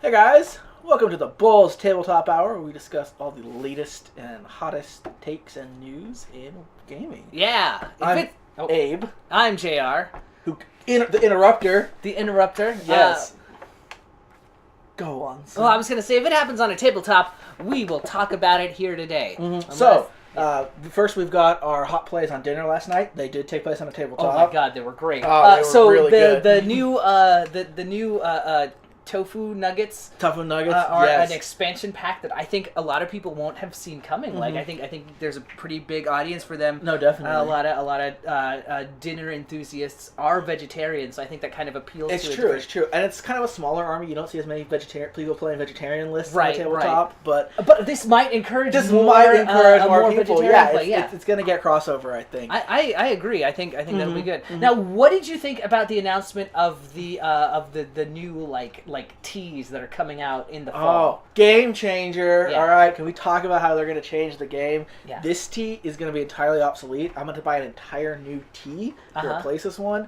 Hey guys, welcome to the BoLS Tabletop Hour, where we discuss all the latest and hottest takes and news in gaming. Yeah. I'm Abe. I'm JR. The Interrupter. The Interrupter. Yes. Go on. Well, I was going to say, if it happens on a tabletop, we will talk about it here today. Mm-hmm. So, first we've got our hot plays on dinner last night. They did take place on a tabletop. Oh my god, they were great. They were really good. The new tofu nuggets are yes. an expansion pack that I think a lot of people won't have seen coming. Mm-hmm. Like I think there's a pretty big audience for them. No, definitely. A lot of dinner enthusiasts are vegetarians, so I think that kind of appeals. It's to true, it's true, and it's kind of a smaller army. You don't see as many people playing vegetarian lists on the tabletop, but this might encourage more people. Yeah, it's going to get crossover, I think. I agree. I think that'll be good. Mm-hmm. Now, what did you think about the announcement of the new like teas that are coming out in the fall? Oh, game changer. Yeah. All right, can we talk about how they're going to change the game? Yeah. This tea is going to be entirely obsolete. I'm going to buy an entire new tea to replace this one.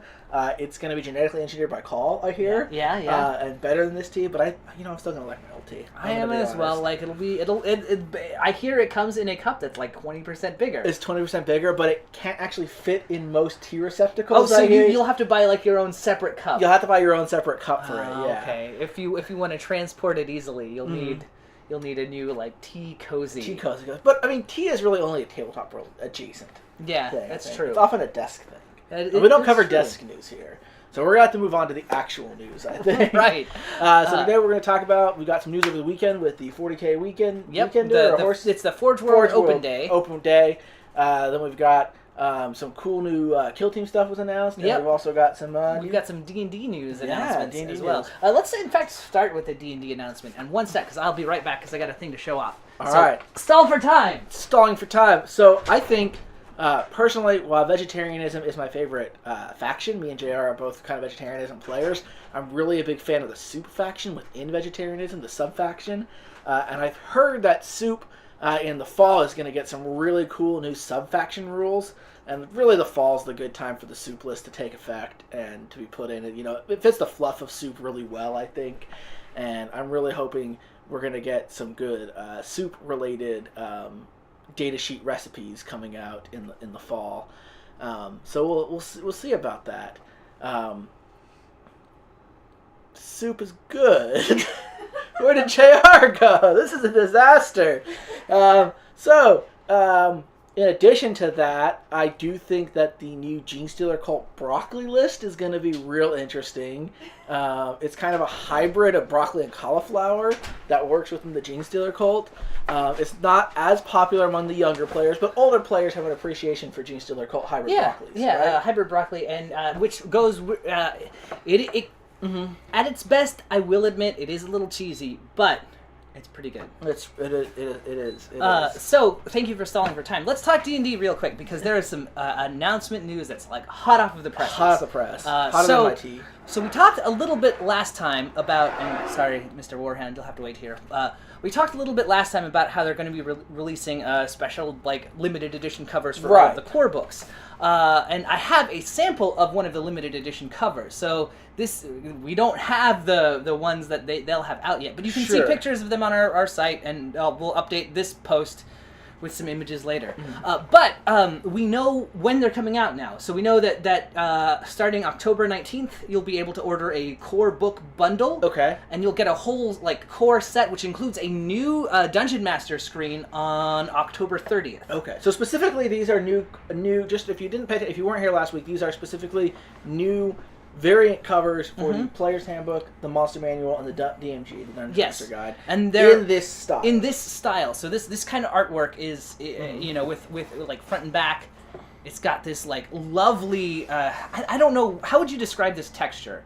It's going to be genetically engineered by Call, I hear. Yeah. And better than this tea, but I'm still going to like my old tea. I am as well. Like I hear it comes in a cup that's like 20% bigger. It's 20% bigger, but it can't actually fit in most tea receptacles. Oh, so you'll have to buy like your own separate cup. You'll have to buy your own separate cup for it. Yeah. Okay. If you want to transport it easily, you'll need a new like tea cozy. Tea cozy, but I mean, tea is really only a tabletop world adjacent. Yeah, thing, that's true. It's often a desk thing. We don't cover desk news here. So we're going to have to move on to the actual news, I think. Right. So today we're going to talk about, we got some news over the weekend with the 40K weekend. Yep. It's the Forge World Open Day. Open Day. Then we've got some cool new Kill Team stuff was announced. And we've also got some... we've got some D&D news announcements D&D as well. Let's, in fact, start with the D&D announcement. And one sec, because I'll be right back, because I got a thing to show off. All right. Stall for time. Stalling for time. So I think... personally, while vegetarianism is my favorite faction, me and JR are both kind of vegetarianism players, I'm really a big fan of the soup faction within vegetarianism, the sub-faction. And I've heard that soup in the fall is going to get some really cool new sub-faction rules. And really the fall is the good time for the soup list to take effect and to be put in. It fits the fluff of soup really well, I think. And I'm really hoping we're going to get some good soup-related... datasheet recipes coming out in the fall, so we'll see about that. Soup is good. Where did JR go? This is a disaster. In addition to that, I do think that the new Gene Stealer Cult broccoli list is going to be real interesting. It's kind of a hybrid of broccoli and cauliflower that works within the Gene Stealer Cult. It's not as popular among the younger players, but older players have an appreciation for Gene Stealer Cult hybrid broccolis. Yeah, right? Hybrid broccoli, and which goes... At its best, I will admit, it is a little cheesy, but... it's pretty good. It is. So, thank you for stalling for time. Let's talk D&D real quick, because there is some announcement news that's like hot off of the press. Hot off the press. Hotter than my tea. So we talked a little bit last time about, and sorry, Mr. Warhand, you'll have to wait here. We talked a little bit last time about how they're going to be releasing special, like, limited edition covers for all of the core books. And I have a sample of one of the limited edition covers. So we don't have the ones that they'll have out yet, but you can see pictures of them on our site, and we'll update this post with some images later. But we know when they're coming out now. So we know that starting October 19th, you'll be able to order a core book bundle. Okay. And you'll get a whole core set, which includes a new Dungeon Master screen on October 30th. Okay. So specifically, these are new. Just if you weren't here last week, these are specifically new variant covers for the Player's Handbook, the Monster Manual, and the DMG, the Dungeon Master Guide. And they're in this style. In this style. So this kind of artwork is, with like front and back. It's got this like lovely. I don't know, how would you describe this texture?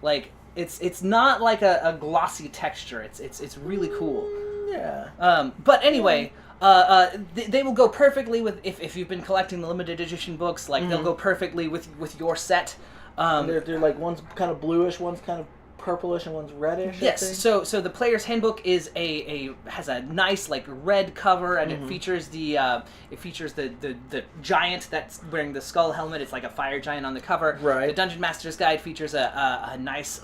Like it's not like a glossy texture. It's really cool. Yeah. But anyway. They will go perfectly with if you've been collecting the limited edition books. Like they'll go perfectly with your set. They're like, one's kind of bluish, one's kind of purplish and one's reddish. Yes. So the player's handbook is has a nice like red cover, and it features the giant that's wearing the skull helmet. It's like a fire giant on the cover. Right. The Dungeon Master's Guide features a nice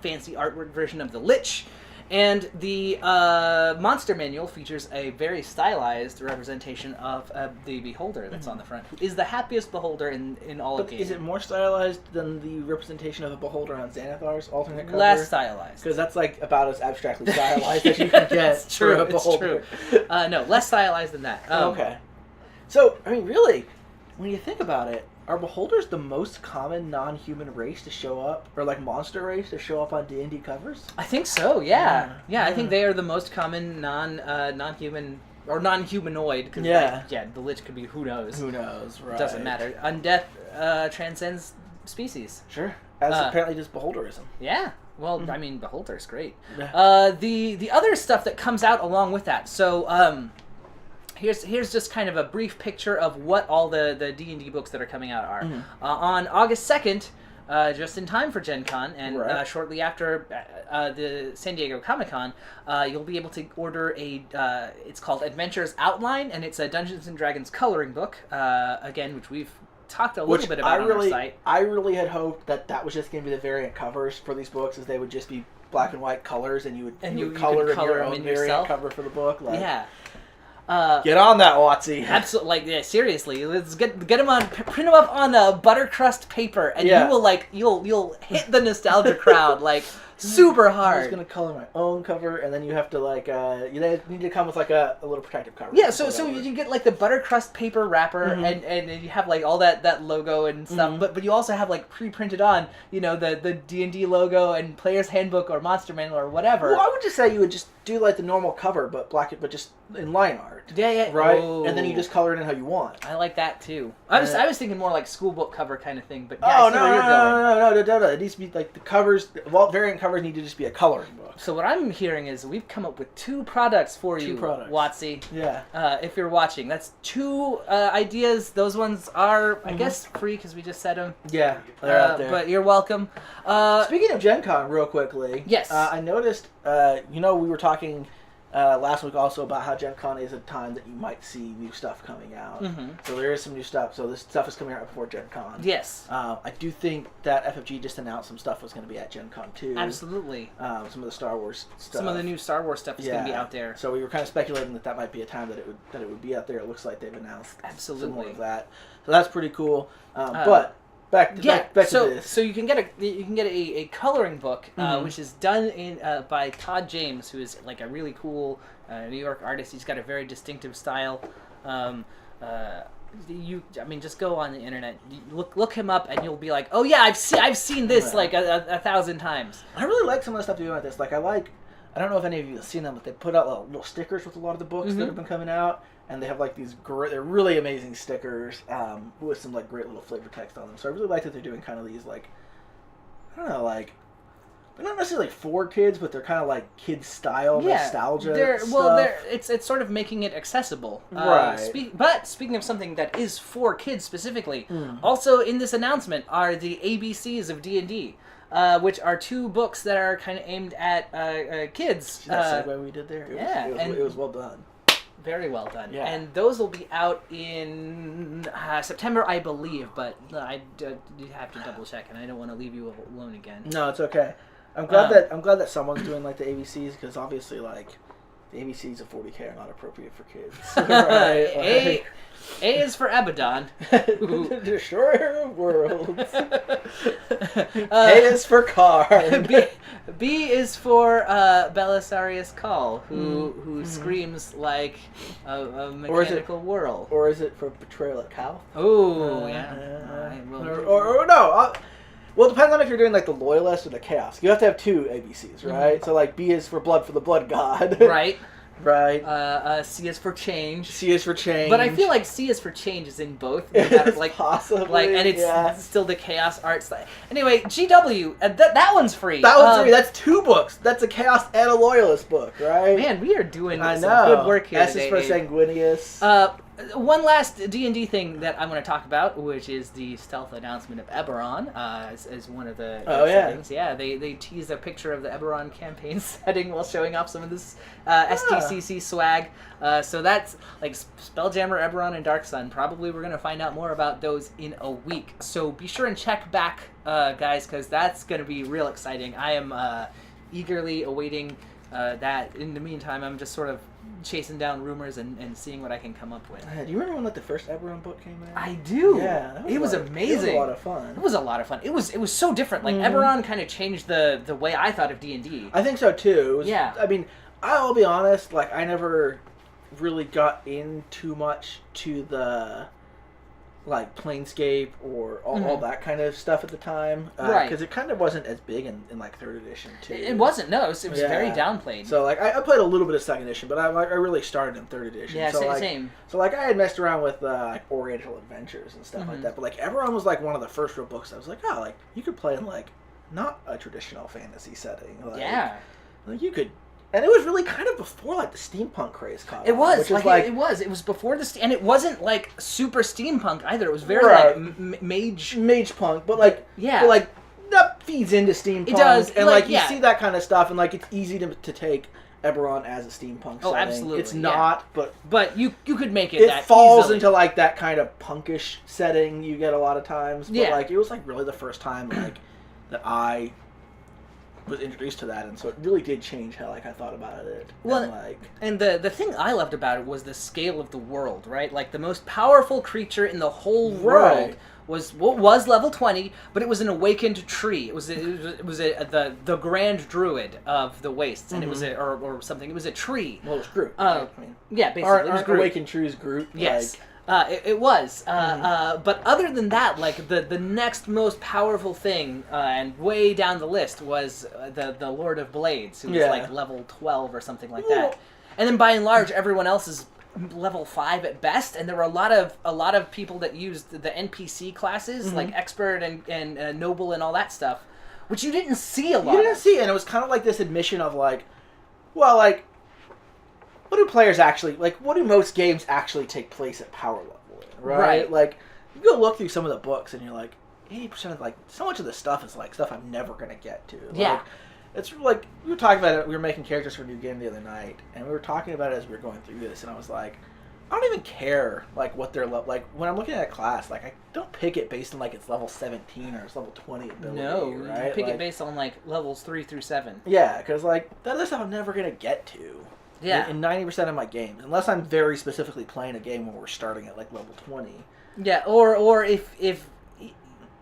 fancy artwork version of the Lich. And the Monster Manual features a very stylized representation of the Beholder that's on the front, who is the happiest Beholder in all of games. Is it more stylized than the representation of a Beholder on Xanathar's alternate cover? Less stylized. Because that's like about as abstractly stylized as you can get for a Beholder. It's true. No, less stylized than that. Okay. So, I mean, really, when you think about it, are Beholders the most common non-human race to show up, or like monster race to show up on D&D covers? I think so. Yeah. I think they are the most common non-human or non-humanoid. Cause the Lich could be who knows. Who knows? Right. Doesn't matter. Undeath transcends species. Sure. As apparently does Beholderism. Yeah. Well, I mean, Beholder is great. The other stuff that comes out along with that. So. Here's just kind of a brief picture of what all the D&D books that are coming out are. On August 2nd, just in time for Gen Con, and shortly after the San Diego Comic-Con, you'll be able to order it's called Adventures Outline, and it's a Dungeons & Dragons coloring book, again, which we've talked a little bit about on our site. I really had hoped that was just going to be the variant covers for these books, as they would just be black and white colors, and you would color your own variant cover for the book. Yeah. Get on that, Watsy. Absolutely, seriously. Let's get them on, print them up on buttercrust paper, and you'll hit the nostalgia crowd super hard. I was gonna color my own cover, and then you have to you need to come with a little protective cover. Yeah, so you get the buttercrust paper wrapper, and you have all that logo and stuff, but you also have pre-printed on the D&D logo and player's handbook or monster manual or whatever. Well, I would just say you would just do the normal cover, but just in line art. Yeah. Right, oh. and then you just color it in how you want. I like that too. I was thinking more school book cover kind of thing, but yeah, no. It needs to be the covers. Variant covers need to just be a coloring book. So what I'm hearing is we've come up with two products for you, Watsy. Yeah. If you're watching, that's two ideas. Those ones are, I guess, free because we just said them. Yeah, they're out there. But you're welcome. Speaking of Gen Con, real quickly. Yes. I noticed. We were talking last week also about how Gen Con is a time that you might see new stuff coming out. So there is some new stuff. So this stuff is coming out before Gen Con. Yes. I do think that FFG just announced some stuff was going to be at Gen Con too. Absolutely. Some of the Star Wars stuff. Some of the new Star Wars stuff is going to be out there. So we were kind of speculating that might be a time that it would be out there. It looks like they've announced some more of that. So that's pretty cool. But back to this. So you can get a coloring book, which is done by Todd James, who is a really cool New York artist. He's got a very distinctive style. Just go on the internet, look him up, and you'll be like, oh yeah, I've seen this a 1,000 times. I really like some of the stuff doing like this. I don't know if any of you have seen them, but they put out little stickers with a lot of the books that have been coming out. And they have these they're really amazing stickers with some great little flavor text on them. So I really like that they're doing kind of these I don't know, they're not necessarily for kids, but they're kind of kids style nostalgia stuff. It's sort of making it accessible. Right. But speaking of something that is for kids specifically, also in this announcement are the ABCs of D&D. Which are two books that are kind of aimed at kids. See that segue we did there? It was well done. Very well done. Yeah. And those will be out in September, I believe, but I have to double check, and I don't want to leave you alone again. No, it's okay. I'm glad that someone's doing the ABCs, because obviously the ABCs of 40K are not appropriate for kids. Right? A is for Abaddon. Destroyer of worlds. A is for Card. B is for Belisarius Call, who screams like a mechanical whirl. Or is it for Betrayal at Cal? Oh, yeah. Or no. Well, it depends on if you're doing the Loyalist or the Chaos. You have to have two ABCs, right? So B is for the Blood God. Right. Right. C is for Change. C is for Change. But I feel like C is for Change is in both. No matter, possibly. And it's still the Chaos art style. Anyway, GW, that one's free. That one's free. That's two books. That's a Chaos and a Loyalist book, right? Man, we are doing some good work here. S is for Sanguinius. One last D&D thing that I'm going to talk about, which is the stealth announcement of Eberron as one of the settings. Yeah, they teased a picture of the Eberron campaign setting while showing off some of this SDCC swag. So that's like Spelljammer, Eberron, and Dark Sun. Probably we're going to find out more about those in a week. So be sure and check back, guys, because that's going to be real exciting. I am eagerly awaiting that. In the meantime, I'm just sort of chasing down rumors and seeing what I can come up with. Do you remember when the first Eberron book came out? I do. Yeah, it was amazing. It was a lot of fun. It was a lot of fun. It was so different. Like Eberron kind of changed the way I thought of D&D. I think so too. Yeah. I mean, I'll be honest. Like, I never really got in too much to the like Planescape or all that kind of stuff at the time, right? Because it kind of wasn't as big in like 3rd edition too. It wasn't. No, it was very downplayed. So like I played a little bit of 2nd edition, but I really started in 3rd edition. Yeah, so, same. So like I had messed around with like Oriental Adventures and stuff like that, but like Eberron was like one of the first real books I was like, oh, like you could play in like not a traditional fantasy setting. Like, yeah, like you could. And it was really kind of before like the steampunk craze caught on. It was like it was before and it wasn't like super steampunk either. It was very like mage punk, but like yeah, but like that feeds into steampunk. It does, and like you see that kind of stuff, and like it's easy to take Eberron as a steampunk. Oh, setting. absolutely. It's not, but you could make it. It falls easily into like that kind of punkish setting you get a lot of times. But like it was like really the first time like that I was introduced to that, and so it really did change how like I thought about it. Well, and the thing I loved about it was the scale of the world, right? Like the most powerful creature in the whole world was level 20, but it was an awakened tree. It was the Grand Druid of the Wastes, and it was or something. It was a tree. Well, it was Groot. Yeah, basically, our it was Groot. Awakened Tree's Groot. Yes. It was. But other than that, like the next most powerful thing, and way down the list, was the Lord of Blades, who was like level 12 or something like that. And then by and large, everyone else is level 5 at best. And there were a lot of people that used the NPC classes, like Expert and Noble and all that stuff, which you didn't see a lot. You didn't see, and it was kind of like this admission of like, well, like, what do players actually, like, what do most games actually take place at power level in, right? Like, you go look through some of the books and you're like, 80% of, like, so much of the stuff is, like, stuff I'm never going to get to. Yeah. Like, it's like, we were talking about it, we were making characters for a new game the other night, and we were talking about it as we were going through this, and I was like, I don't even care, like, what their level, like, when I'm looking at a class, like, I don't pick it based on, like, it's level 17 or it's level 20 ability, right? You pick it based on, like, levels 3 through 7. Yeah, because, like, that other stuff I'm never going to get to. Yeah. In 90% of my games, unless I'm very specifically playing a game where we're starting at like level 20. Yeah, or if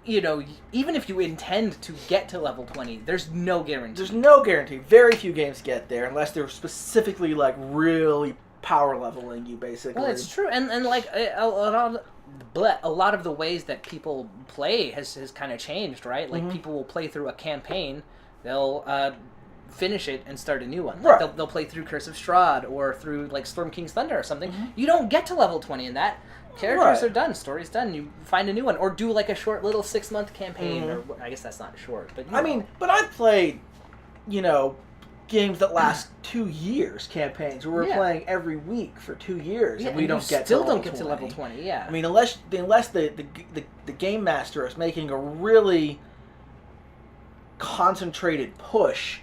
you know, even if you intend to get to level 20, there's no guarantee. There's no guarantee. Very few games get there unless they're specifically like really power leveling you, basically. Well, it's true, and like a lot of the ways that people play has kind of changed, right? Like people will play through a campaign, they'll finish it and start a new one. Like they'll play through Curse of Strahd or through like Storm King's Thunder or something. You don't get to level 20 in that. Characters are done, story's done. You find a new one, or do like a short little 6-month campaign. Or I guess that's not short, but I mean, but I've played, you know, games that last 2 years, campaigns where we're playing every week for 2 years, and we don't get to level 20. Yeah, I mean, unless the game master is making a really concentrated push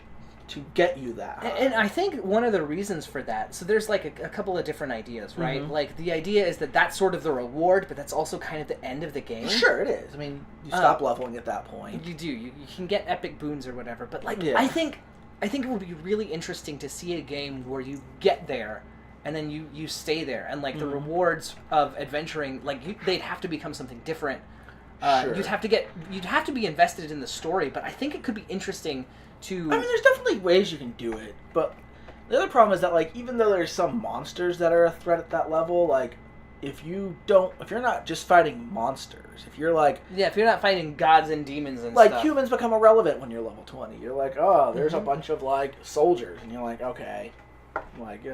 to get you that high. And I think one of the reasons for that, so there's like a couple of different ideas, right? Like the idea is that that's sort of the reward, but that's also kind of the end of the game. Sure, it is. I mean, you stop leveling at that point. You do. You can get epic boons or whatever, but like I think it would be really interesting to see a game where you get there and then you stay there, and like the rewards of adventuring, like they'd have to become something different. You'd have to be invested in the story, but I think it could be interesting to... I mean, there's definitely ways you can do it, but the other problem is that, like, even though there's some monsters that are a threat at that level, like, if you're not just fighting monsters, if you're like... Yeah, if you're not fighting gods and demons and like, stuff. Like, humans become irrelevant when you're level 20. You're like, oh, there's a bunch of, like, soldiers, and you're like, okay. Like,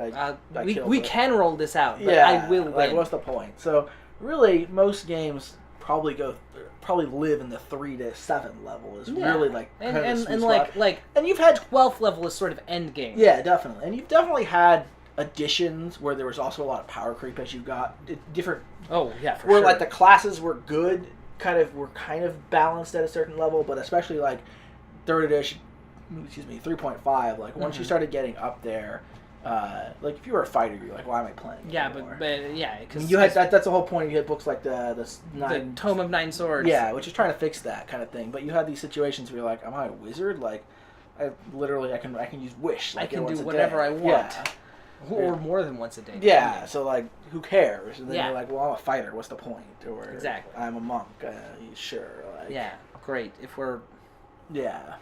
we can roll this out, but I will win. Like, what's the point? So, really, most games probably live in the 3 to 7 level is really like and you've had 12th level as sort of end game. Yeah, definitely, and you've definitely had additions where there was also a lot of power creep as you got different. Oh yeah, for where sure. like the classes were good, kind of balanced at a certain level, but especially like third edition, 3.5. Like once you started getting up there, like if you were a fighter, you're like, why am I playing? Yeah, anymore? but yeah, because you had that's the whole point. You had books like the Tome of Nine Swords. Yeah, which is trying to fix that kind of thing. But you had these situations where you're like, am I a wizard? Like, I can use wish. Like, I can do whatever I want. Yeah. Or more than once a day. Yeah, so like, who cares? And then Yeah. you're like, well, I'm a fighter. What's the point? Or Exactly. I'm a monk. Sure. Like, Yeah, great. If we're yeah.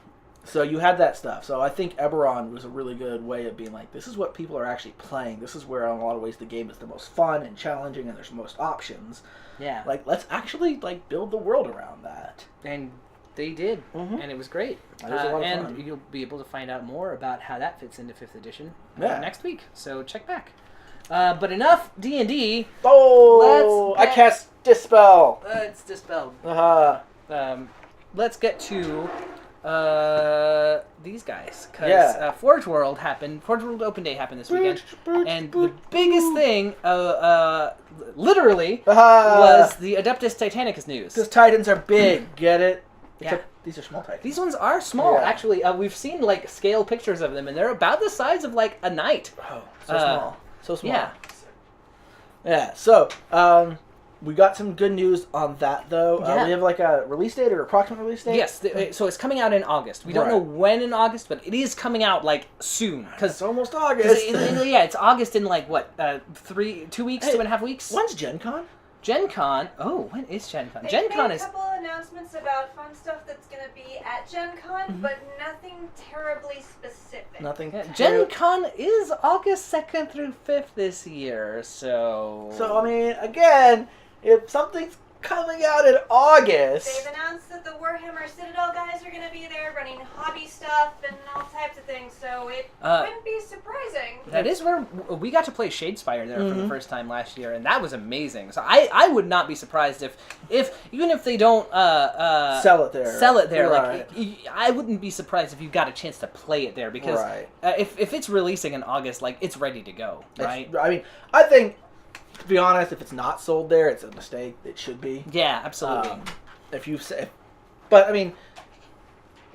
So you had that stuff. So I think Eberron was a really good way of being like, this is what people are actually playing. This is where, in a lot of ways, the game is the most fun and challenging, and there's the most options. yeah, Like, let's actually like build the world around that. and they did, Mhm. and it was great. It was a lot of and fun. you'll be able to find out more about how that fits into 5th edition next week. So check back. But enough D&D. Oh, I cast Dispel. It's dispelled. Uh-huh. Let's get to these guys, because Yeah. Forge World Open Day happened this weekend, and the biggest thing, literally, was the Adeptus Titanicus news. Because Titans are big, get it? Yeah. Except these are small Titans. These ones are small, Yeah. actually. We've seen like scale pictures of them, and they're about the size of like a knight. Oh, so small. So small. Yeah. Yeah, so, we got some good news on that, though. Yeah. We have like a release date or approximate release date? Yes, so it's coming out in August. We don't Right. know when in August, but it is coming out like soon. It's Because almost August. yeah, it's August in like what, 2 weeks, Hey, 2.5 weeks. When's Gen Con? Gen Con. Oh, when is Gen Con? They Gen made Con a is. couple announcements about fun stuff that's going to be at Gen Con, but nothing terribly specific. Nothing. Yeah, Gen Con is August 2nd through 5th this year, so. So, I mean, again, if something's coming out in August. They've announced that the Warhammer Citadel guys are going to be there running hobby stuff and all types of things, so it wouldn't be surprising. That is where we got to play Shadespire there for the first time last year, and that was amazing. So I would not be surprised if even if they don't sell it there. Like Right. I wouldn't be surprised if you got a chance to play it there, because Right. if it's releasing in August, like it's ready to go, right? I mean, I think, to be honest, if it's not sold there, it's a mistake. It should be. Yeah, absolutely. But I mean,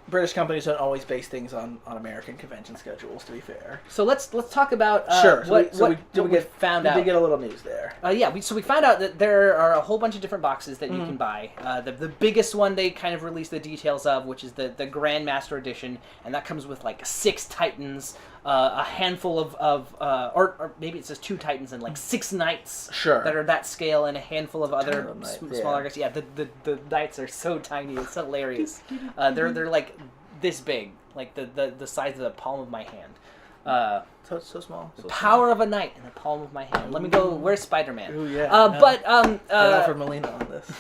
British companies don't always base things on American convention schedules. To be fair. So let's talk about Sure. what we found out. We did get a little news there. We found out that there are a whole bunch of different boxes that you can buy. The biggest one they kind of released the details of, which is the Grandmaster Edition, and that comes with like 6 Titans, a handful of or maybe it says 2 Titans and like 6 Knights Sure. that are that scale, and a handful of other Tiny knights, smaller guys. Yeah, the Knights are so tiny, it's hilarious. They're like this big, like the size of the palm of my hand. So small. So Power of a knight in the palm of my hand. Let me go. Where's Spider-Man? Ooh, yeah. But Get Alfred Molina on this.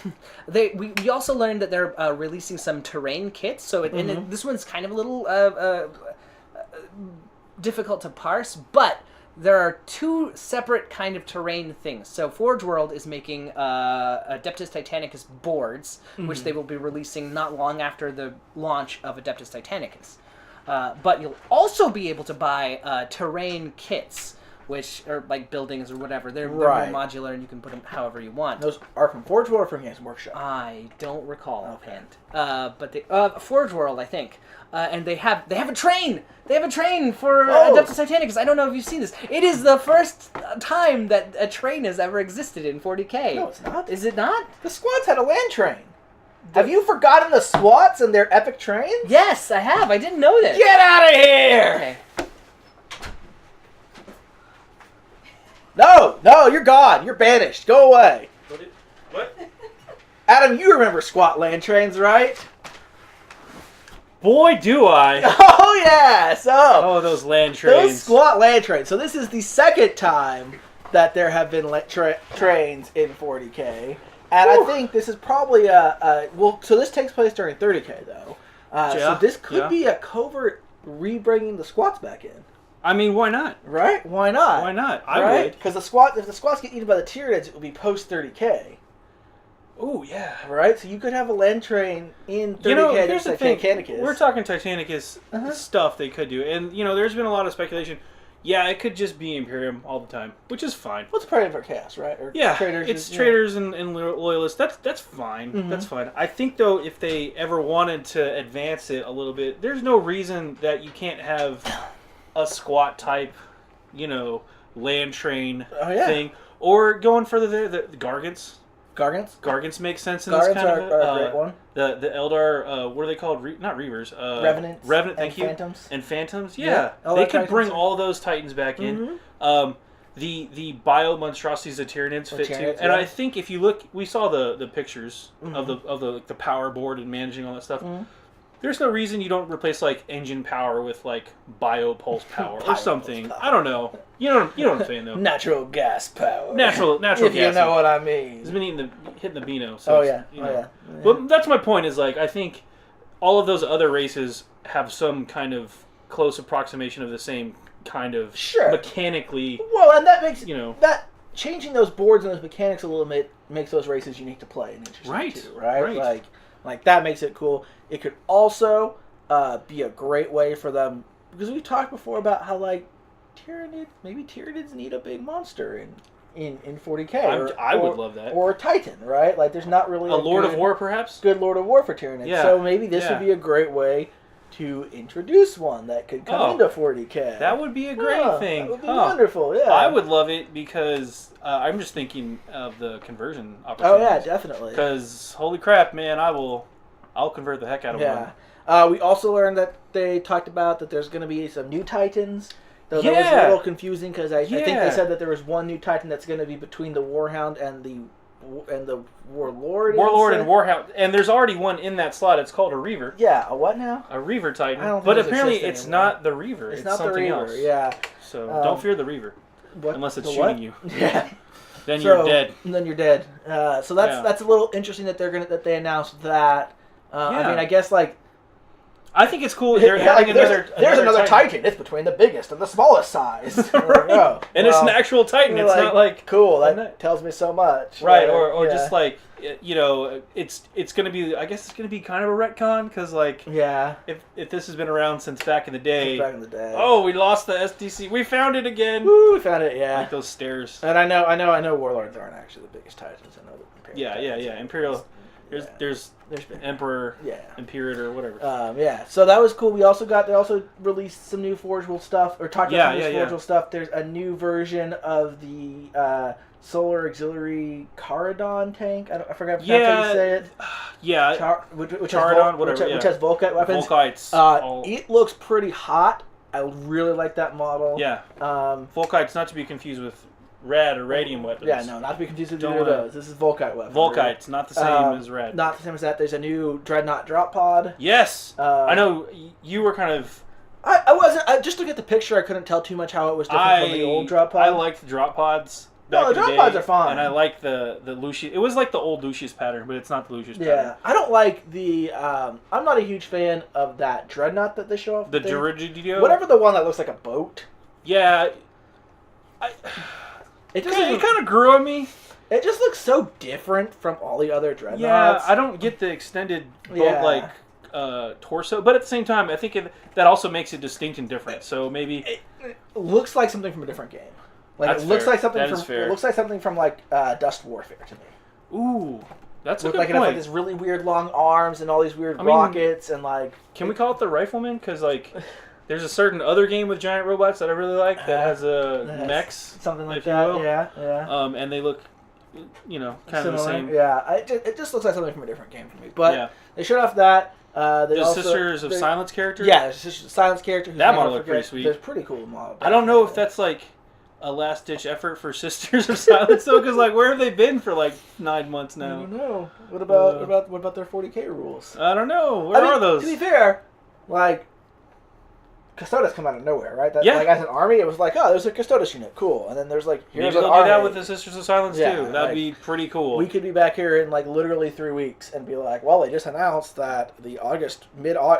we also learned that they're releasing some terrain kits. So this one's kind of a little difficult to parse, but there are 2 separate kind of terrain things. So Forge World is making Adeptus Titanicus boards, which they will be releasing not long after the launch of Adeptus Titanicus. But you'll also be able to buy terrain kits, which are like buildings or whatever. They're more modular, and you can put them however you want. Those are from Forge World or from Games Workshop? I don't recall Okay. offhand. But they, Forge World, I think. And they have a train. They have a train for Adeptus Titanicus. I don't know if you've seen this. It is the first time that a train has ever existed in 40K. No, it's not. Is it not? The squads had a land train. Have you forgotten the SWATs and their epic trains? Yes, I have. I didn't know this. Get out of here! Okay. No, you're gone. You're banished. Go away. What? Adam, you remember squat land trains, right? Boy, do I! Oh, yeah. So, Oh, those land trains. those squat land trains. So this is the second time that there have been trains in 40K. And I think this is probably so this takes place during 30K, though. So this could be a covert re-bringing the squats back in. I mean, why not? Right? Why not? Why not? I Right? would. Because if the squats get eaten by the Tyranids, it would be post 30K. Ooh, yeah. Right? So you could have a land train in 30K. You know, here's the thing. Titanicus. We're talking Titanicus stuff they could do. And, there's been a lot of speculation. Yeah, it could just be Imperium all the time, which is fine. What's Party for Chaos, right? Or Yeah, traitors it's is, traitors and loyalists. That's fine. Mhm. That's fine. I think, though, if they ever wanted to advance it a little bit, there's no reason that you can't have a squat type, land train thing. Or going further there, the Gargants. Gargants? Gargants make sense in Gargants this kind are, of are a great one. The Eldar, what are they called? Not Reavers. Revenants. Revenant, and thank you. Phantoms. And Phantoms, Yeah. yeah. They could Titans. bring all those Titans back in. The bio monstrosities of Tyranids fit too. Tyranids, And yeah. I think if you look, we saw the pictures of the power board and managing all that stuff. There's no reason you don't replace engine power with bio pulse power or something. Power. I don't know. You know what I'm saying though. Natural gas power. Natural If gas. you know what I mean. He's been hitting the Beano. So Oh it's, yeah. But that's my point. Is I think all of those other races have some kind of close approximation of the same kind of mechanically. Well, and that makes that changing those boards and those mechanics a little bit makes those races unique to play and interesting Right. too, right? Right. Like that makes it cool. It could also be a great way for them because we've talked before about how Tyranids need a big monster in 40K. I would love that. Or a Titan, right? There's not really a Lord of War, perhaps. Good Lord of War for Tyranids. Yeah. So maybe this Yeah. would be a great way to introduce one that could come into 40K. That would be a great thing. That would be wonderful. Yeah, I would love it because I'm just thinking of the conversion Oh opportunities. yeah, definitely. Because holy crap, man, I'll convert the heck out of one. We also learned that they talked about that there's going to be some new Titans. Though that was Yeah. a little confusing because I think they Yeah. said that there was one new Titan that's going to be between the Warhound and the Warlord. Warlord and Warhound, and there's already one in that slot. It's called a Reaver. Yeah, a what now? A Reaver Titan. I don't think But those apparently exist it's anymore. not the Reaver. It's not the something Reaver. else. Yeah. So don't fear the Reaver. What? Unless it's The shooting what? you. Yeah. Then you're dead. And then you're dead. So that's a little interesting that they announced that. I mean, I guess I think it's cool. They're having there's another Titan. It's between the biggest and the smallest size. Right. And it's an actual Titan. It's not cool. That tells me so much. Right, or just it's gonna be. I guess it's gonna be kind of a retcon because if this has been around since back in the day. Oh, we lost the SDC. We found it again. Woo, we found it. Yeah, like those stairs. And I know Warlords aren't actually the biggest Titans. I know the Imperial. Yeah. Imperial. There's been Emperor, Imperator, whatever. So that was cool. They also released some new Forgeable stuff, or talked about some new Forgeable stuff. There's a new version of the Solar Auxiliary Caradon tank. I forgot how you say it. Which Caradon, which has Volkite weapons. Volkites. It looks pretty hot. I really like that model. Yeah. Volkites, not to be confused with Rad or Radium weapons. Yeah, no, not to be confused with either of those. This is Volkite weapons. Volkites, not the same as Rad. Not the same as that. There's a new Dreadnought drop pod. Yes, I know you were kind of. I wasn't. Just look at the picture. I couldn't tell too much how it was different from the old drop pod. I liked the drop pods. No, the drop pods are fine, and I like the Lucius. It was like the old Lucius pattern, but it's not the Lucius pattern. Yeah, I don't like the. I'm not a huge fan of that Dreadnought that they show off. The Dirigidio? Whatever the one that looks like a boat. Yeah. It kind of grew on me. It just looks so different from all the other Dreadnoughts. Yeah, I don't get the extended boat torso, but at the same time, I think that also makes it distinct and different. So maybe it looks like something from a different game. It looks like something fair. It looks like something from Dust Warfare to me. Ooh, that's a good point. It has this really weird long arms and all these weird rockets and Can we call it the Rifleman? Because there's a certain other game with giant robots that I really like that has mechs, something like that. Yeah. And they look, kind of the same. Yeah, it just looks like something from a different game for me. But they showed off that. The Sisters of Silence character. Yeah, there's a Sisters of Silence character. That model looked pretty sweet. There's pretty cool model. I don't know if that's a last ditch effort for Sisters of Silence though, because where have they been for 9 months now? I don't know. What about their 40K rules? I don't know. Where are those? To be fair, Custodes come out of nowhere, right? As an army, it was there's a Custodes unit, cool. And then there's here's maybe an they'll army. do that with the Sisters of Silence too. That'd be pretty cool. We could be back here in literally 3 weeks and be well, they just announced that the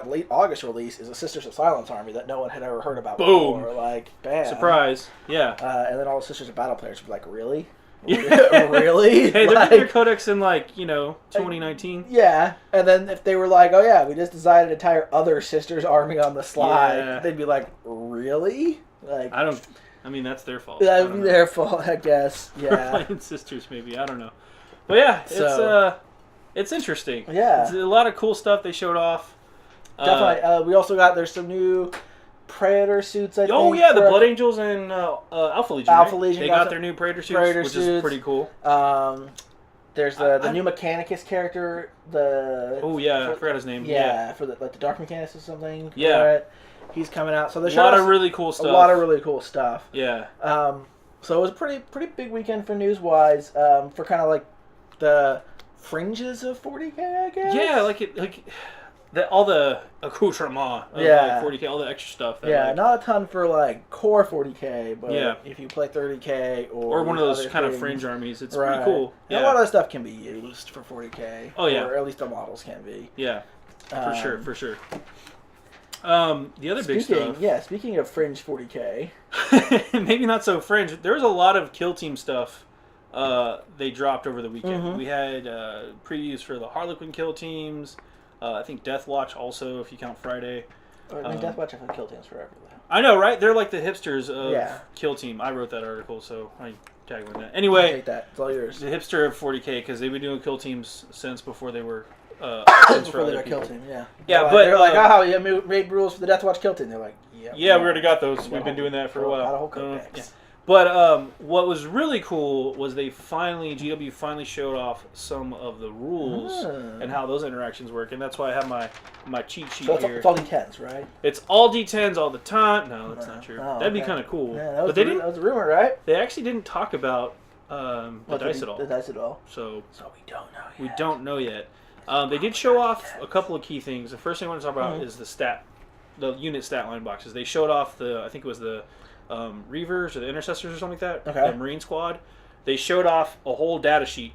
late August release is a Sisters of Silence army that no one had ever heard about Boom. before. Bam. Surprise. Yeah. And then all the Sisters of Battle players would be really? Really? Hey, they're their codex in 2019. Yeah, and then if they were oh yeah, we just designed an entire other Sisters army on the slide, they'd be really? Like I mean, that's their fault. That would be their fault, I guess. Yeah. Playing sisters, maybe. I don't know. But yeah, it's interesting. Yeah. It's a lot of cool stuff they showed off. Definitely. We also there's some new Predator suits, I think. Oh, yeah, the Blood Angels and Alpha Legion. Alpha right? Legion. They got their new Predator suits, which is pretty cool. There's the new Mechanicus character. I forgot his name. Yeah, for the Dark Mechanicus or something. Yeah. He's coming out. So there's a lot of really cool stuff. A lot of really cool stuff. Yeah. So it was a pretty big weekend for news-wise, for kind of like the fringes of 40K, I guess. Yeah, all the accoutrement of 40K, all the extra stuff. Not a ton for like core 40K, but yeah. if you play 30K or one of those kind of fringe armies, it's pretty cool. Yeah. A lot of that stuff can be used for 40K. Oh yeah, or at least the models can be. Yeah, for sure. The other big stuff. Yeah, speaking of fringe 40K, maybe not so fringe. There was a lot of kill team stuff. They dropped over the weekend. Mm-hmm. We had previews for the Harlequin kill teams. I think Deathwatch also, if you count Friday. Deathwatch have kill teams forever. I know, right? They're like the hipsters of kill team. I wrote that article, so I tagged with that. Anyway, take that. It's all yours. The hipster of 40K, because they've been doing kill teams since before they were. Before they were kill team, yeah. Yeah, but they're like, you made rules for the Deathwatch kill team. They're like, yeah, we already got those. We've been doing that for a while. Got a whole codex. But what was really cool was GW finally showed off some of the rules and how those interactions work, and that's why I have my cheat sheet here. It's all D10s, right? It's all D10s all the time. No, that's not true. That'd be kind of cool. Yeah, that was a rumor, right? They actually didn't talk about the dice at all. The dice at all. So we don't know yet. We don't know yet. They did show off a couple of key things. The first thing I want to talk about is the unit stat line boxes. They showed off I think it was the Reavers or the Intercessors or something like that. Okay. The Marine Squad. They showed off a whole data sheet.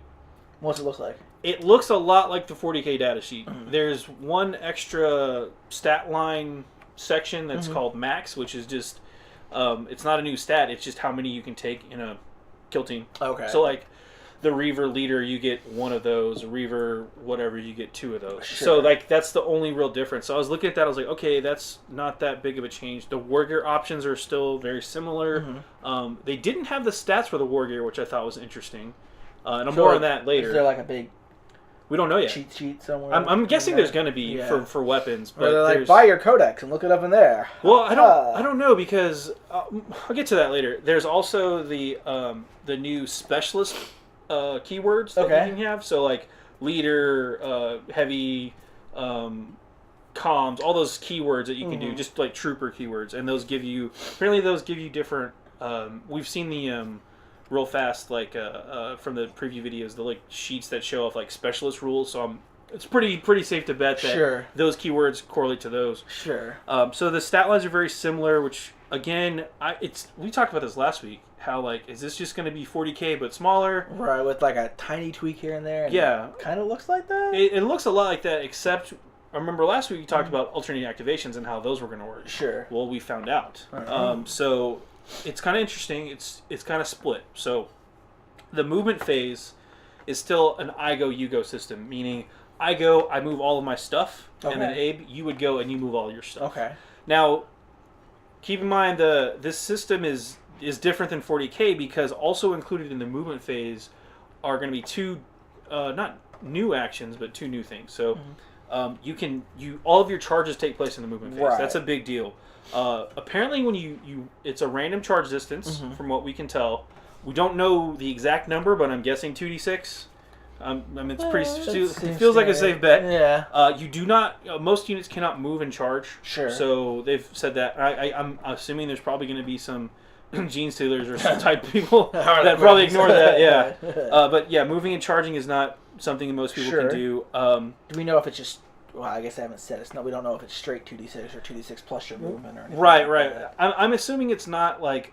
What's it look like? It looks a lot like the 40K data sheet. Mm-hmm. There's one extra stat line section that's called Max, which is just it's not a new stat. It's just how many you can take in a kill team. Okay. So like the Reaver leader, you get one of those. Reaver, whatever, you get two of those. Sure. So, like, that's the only real difference. So I was looking at that, I was like, okay, that's not that big of a change. The war gear options are still very similar. Mm-hmm. They didn't have the stats for the war gear, which I thought was interesting. And I'm more on that later. Is there, like, a big... We don't know yet. Cheat sheet somewhere? I'm guessing there's going to be for weapons. But they're like, buy your codex and look it up in there. Well, I don't know, because... I'll get to that later. There's also the new specialist... keywords that you can have. So like leader, heavy, comms, all those keywords that you can do, just like trooper keywords, and those give you different. We've seen the real fast from the preview videos, the like sheets that show off like specialist rules. So it's pretty safe to bet that those keywords correlate to those. Sure. So the stat lines are very similar, which again, we talked about this last week. How, like, is this just going to be 40K but smaller? Right, with, like, a tiny tweak here and there. And yeah. Kind of looks like that? It looks a lot like that, except, I remember last week you talked about alternating activations and how those were going to work. Sure. Well, we found out. So, it's kind of interesting. It's kind of split. So, the movement phase is still an I go, you go system, meaning I go, I move all of my stuff, and then Abe, you would go and you move all your stuff. Okay. Now, keep in mind, this system is different than 40K because also included in the movement phase are going to be two, not new actions, but two new things. So all of your charges take place in the movement phase. Right. That's a big deal. Apparently, when it's a random charge distance from what we can tell. We don't know the exact number, but I'm guessing 2d6. I mean, it's pretty. It feels like a safe bet. Yeah. You do not. Most units cannot move and charge. Sure. So they've said that. I'm assuming there's probably going to be some gene stealers or some type of people that probably ignore that. Yeah. But yeah, moving and charging is not something that most people can do. Do we know if it's just? Well, I guess I haven't said it's not. We don't know if it's straight 2d6 or 2d6 plus your movement or anything. Right. Right. I'm assuming it's not like.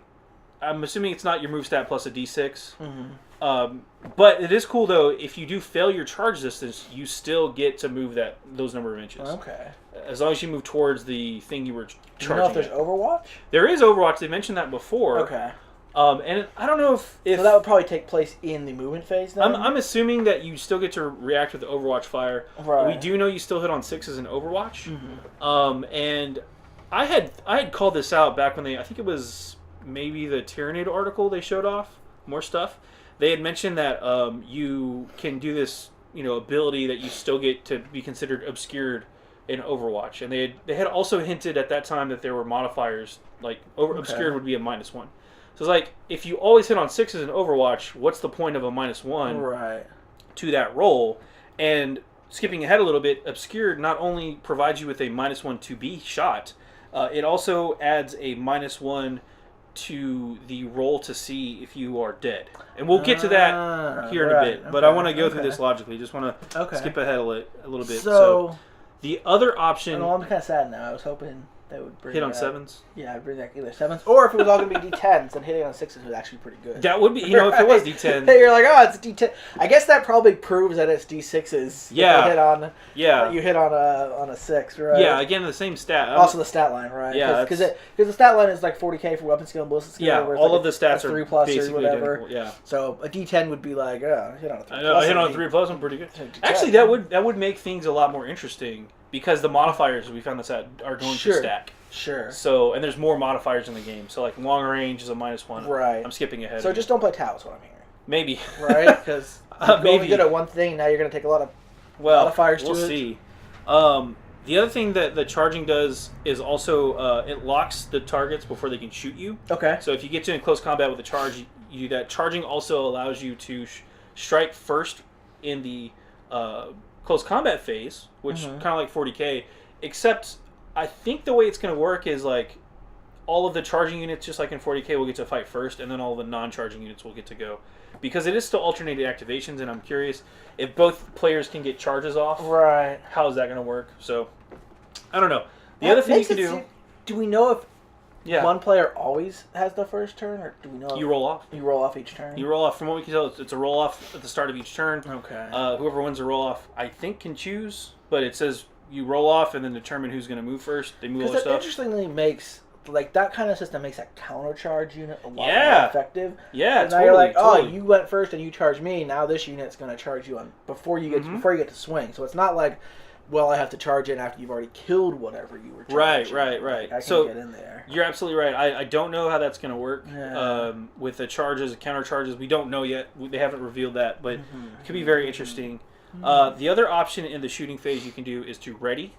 I'm assuming it's not your move stat plus a d6. But it is cool though. If you do fail your charge distance, you still get to move those number of inches. Okay. As long as you move towards the thing you were charging. Do you know if there's Overwatch? There is Overwatch. They mentioned that before. Okay. And I don't know if so that would probably take place in the movement phase then? I'm assuming that you still get to react with the Overwatch fire. Right. We do know you still hit on 6s in Overwatch. And I had called this out back when I think it was maybe the Tyranid article they showed off more stuff. They had mentioned that you can do this, ability that you still get to be considered obscured in Overwatch, and they had also hinted at that time that there were modifiers like obscured would be a -1. So it's like if you always hit on 6s in Overwatch, what's the point of a -1 to that roll? And skipping ahead a little bit, obscured not only provides you with a -1 to be shot, it also adds a -1 to the roll to see if you are dead. And we'll get to that here in a bit, but I want to go through this logically. Just want to skip ahead a little bit. So the other option... I'm kind of sad now. I was hoping they would bring hit on 7s? Yeah, I'd bring back either 7s, or if it was all going to be D10s, then hitting on 6s was actually pretty good. That would be, if it was D10. You're like, oh, it's D10. I guess that probably proves that it's D6s. Yeah. You hit on a 6, right? Yeah, again, the same stat. Also the stat line, right? Yeah. Because the stat line is like 40k for weapon skill and ballistic skill. Yeah, all of the stats are 3+ basically or whatever. identical. Yeah. So a D10 would be like, hit on a 3+. I hit on a 3+, I'm pretty good. Actually, that would make things a lot more interesting because the modifiers, we found this out, are going to stack. Sure. So, and there's more modifiers in the game. So, like, long range is a -1. Right. I'm skipping ahead. So, just don't play Tau is what I'm hearing. Maybe. Right? Because you're maybe only good at one thing, now you're going to take a lot of modifiers to it. We'll see. The other thing that the charging does is also it locks the targets before they can shoot you. Okay. So, if you get to in close combat with a charge, you do that. Charging also allows you to strike first in the close combat phase, which kind of like 40k, except... I think the way it's going to work is like all of the charging units, just like in 40k, will get to fight first, and then all the non-charging units will get to go. Because it is still alternated activations, and I'm curious if both players can get charges off. Right. How is that going to work? So, I don't know. The other thing you can do... Do we know if one player always has the first turn, or do we know... You roll off. You roll off each turn? You roll off. From what we can tell, it's a roll off at the start of each turn. Okay. Whoever wins a roll off, I think, can choose, but it says... You roll off and then determine who's going to move first. They move all their stuff. Interestingly makes, like, that kind of system makes that counter charge unit a lot more effective. Yeah, and now you're like, you went first and you charged me. Now this unit's going to charge you on before you get to swing. So it's not like, well, I have to charge in after you've already killed whatever you were charging. Right. Like, I can get in there. You're absolutely right. I don't know how that's going to work with the charges, counter charges. We don't know yet. They haven't revealed that, but it could be very interesting. The other option in the shooting phase you can do is to ready.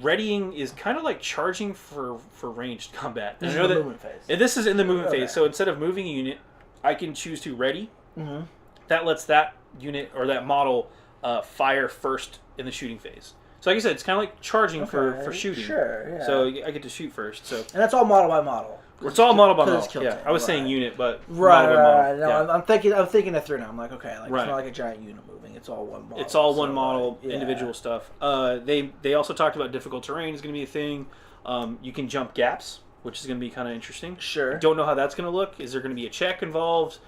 Readying is kind of like charging for ranged combat. This is the movement phase. This is in the movement phase. So instead of moving a unit, I can choose to ready. That lets that unit or that model fire first in the shooting phase. So like I said, it's kind of like charging for shooting. Sure, yeah. So I get to shoot first. So and that's all model by model. It's all model by model. Yeah, I was saying unit, but right. Model. No, yeah. I'm thinking it through now. I'm like, okay, it's not like a giant unit moving. It's all one model. It's all one model, individual stuff. They also talked about difficult terrain is going to be a thing. You can jump gaps, which is going to be kind of interesting. Sure. Don't know how that's going to look. Is there going to be a check involved?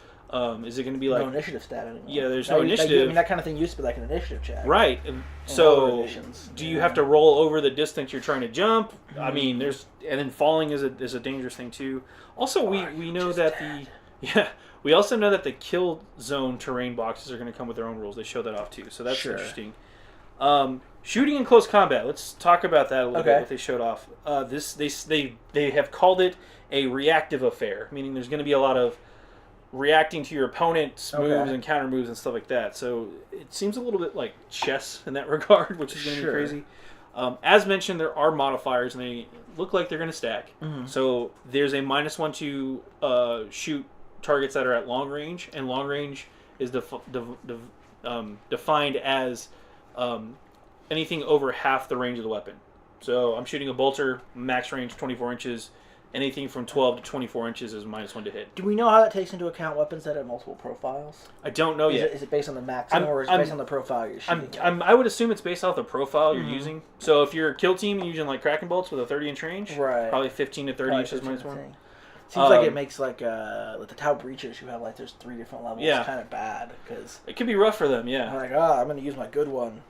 Is it going to be like no initiative stat anymore? Yeah, there's no initiative. I mean, that kind of thing used to be like an initiative check. Right. So, do you have to roll over the distance you're trying to jump? I mean, and then falling is a dangerous thing too. Also, we know that we also know that the kill zone terrain boxes are going to come with their own rules. They show that off too, so that's interesting. Shooting in close combat. Let's talk about that a little bit. What they showed off. They have called it a reactive affair, meaning there's going to be a lot of reacting to your opponent's moves and counter moves and stuff like that. So it seems a little bit like chess in that regard, which is going to be crazy. As mentioned, there are modifiers, and they look like they're going to stack. So there's a -1 to shoot targets that are at long range, and long range is defined as anything over half the range of the weapon. So I'm shooting a bolter, max range 24 inches. Anything from 12 to 24 inches is -1 to hit. Do we know how that takes into account weapons that have multiple profiles? I don't know yet. Is it based on the maximum, or is it based on the profile you're shooting? I would assume it's based off the profile you're using. So if you're a kill team and using like Kraken bolts with a 30-inch range, probably 15 to 30 inches -1. Seems like it makes like the Tau breaches you have like there's 3 different levels. It's kind of bad because it could be rough for them. Yeah. I'm like, I'm going to use my good one.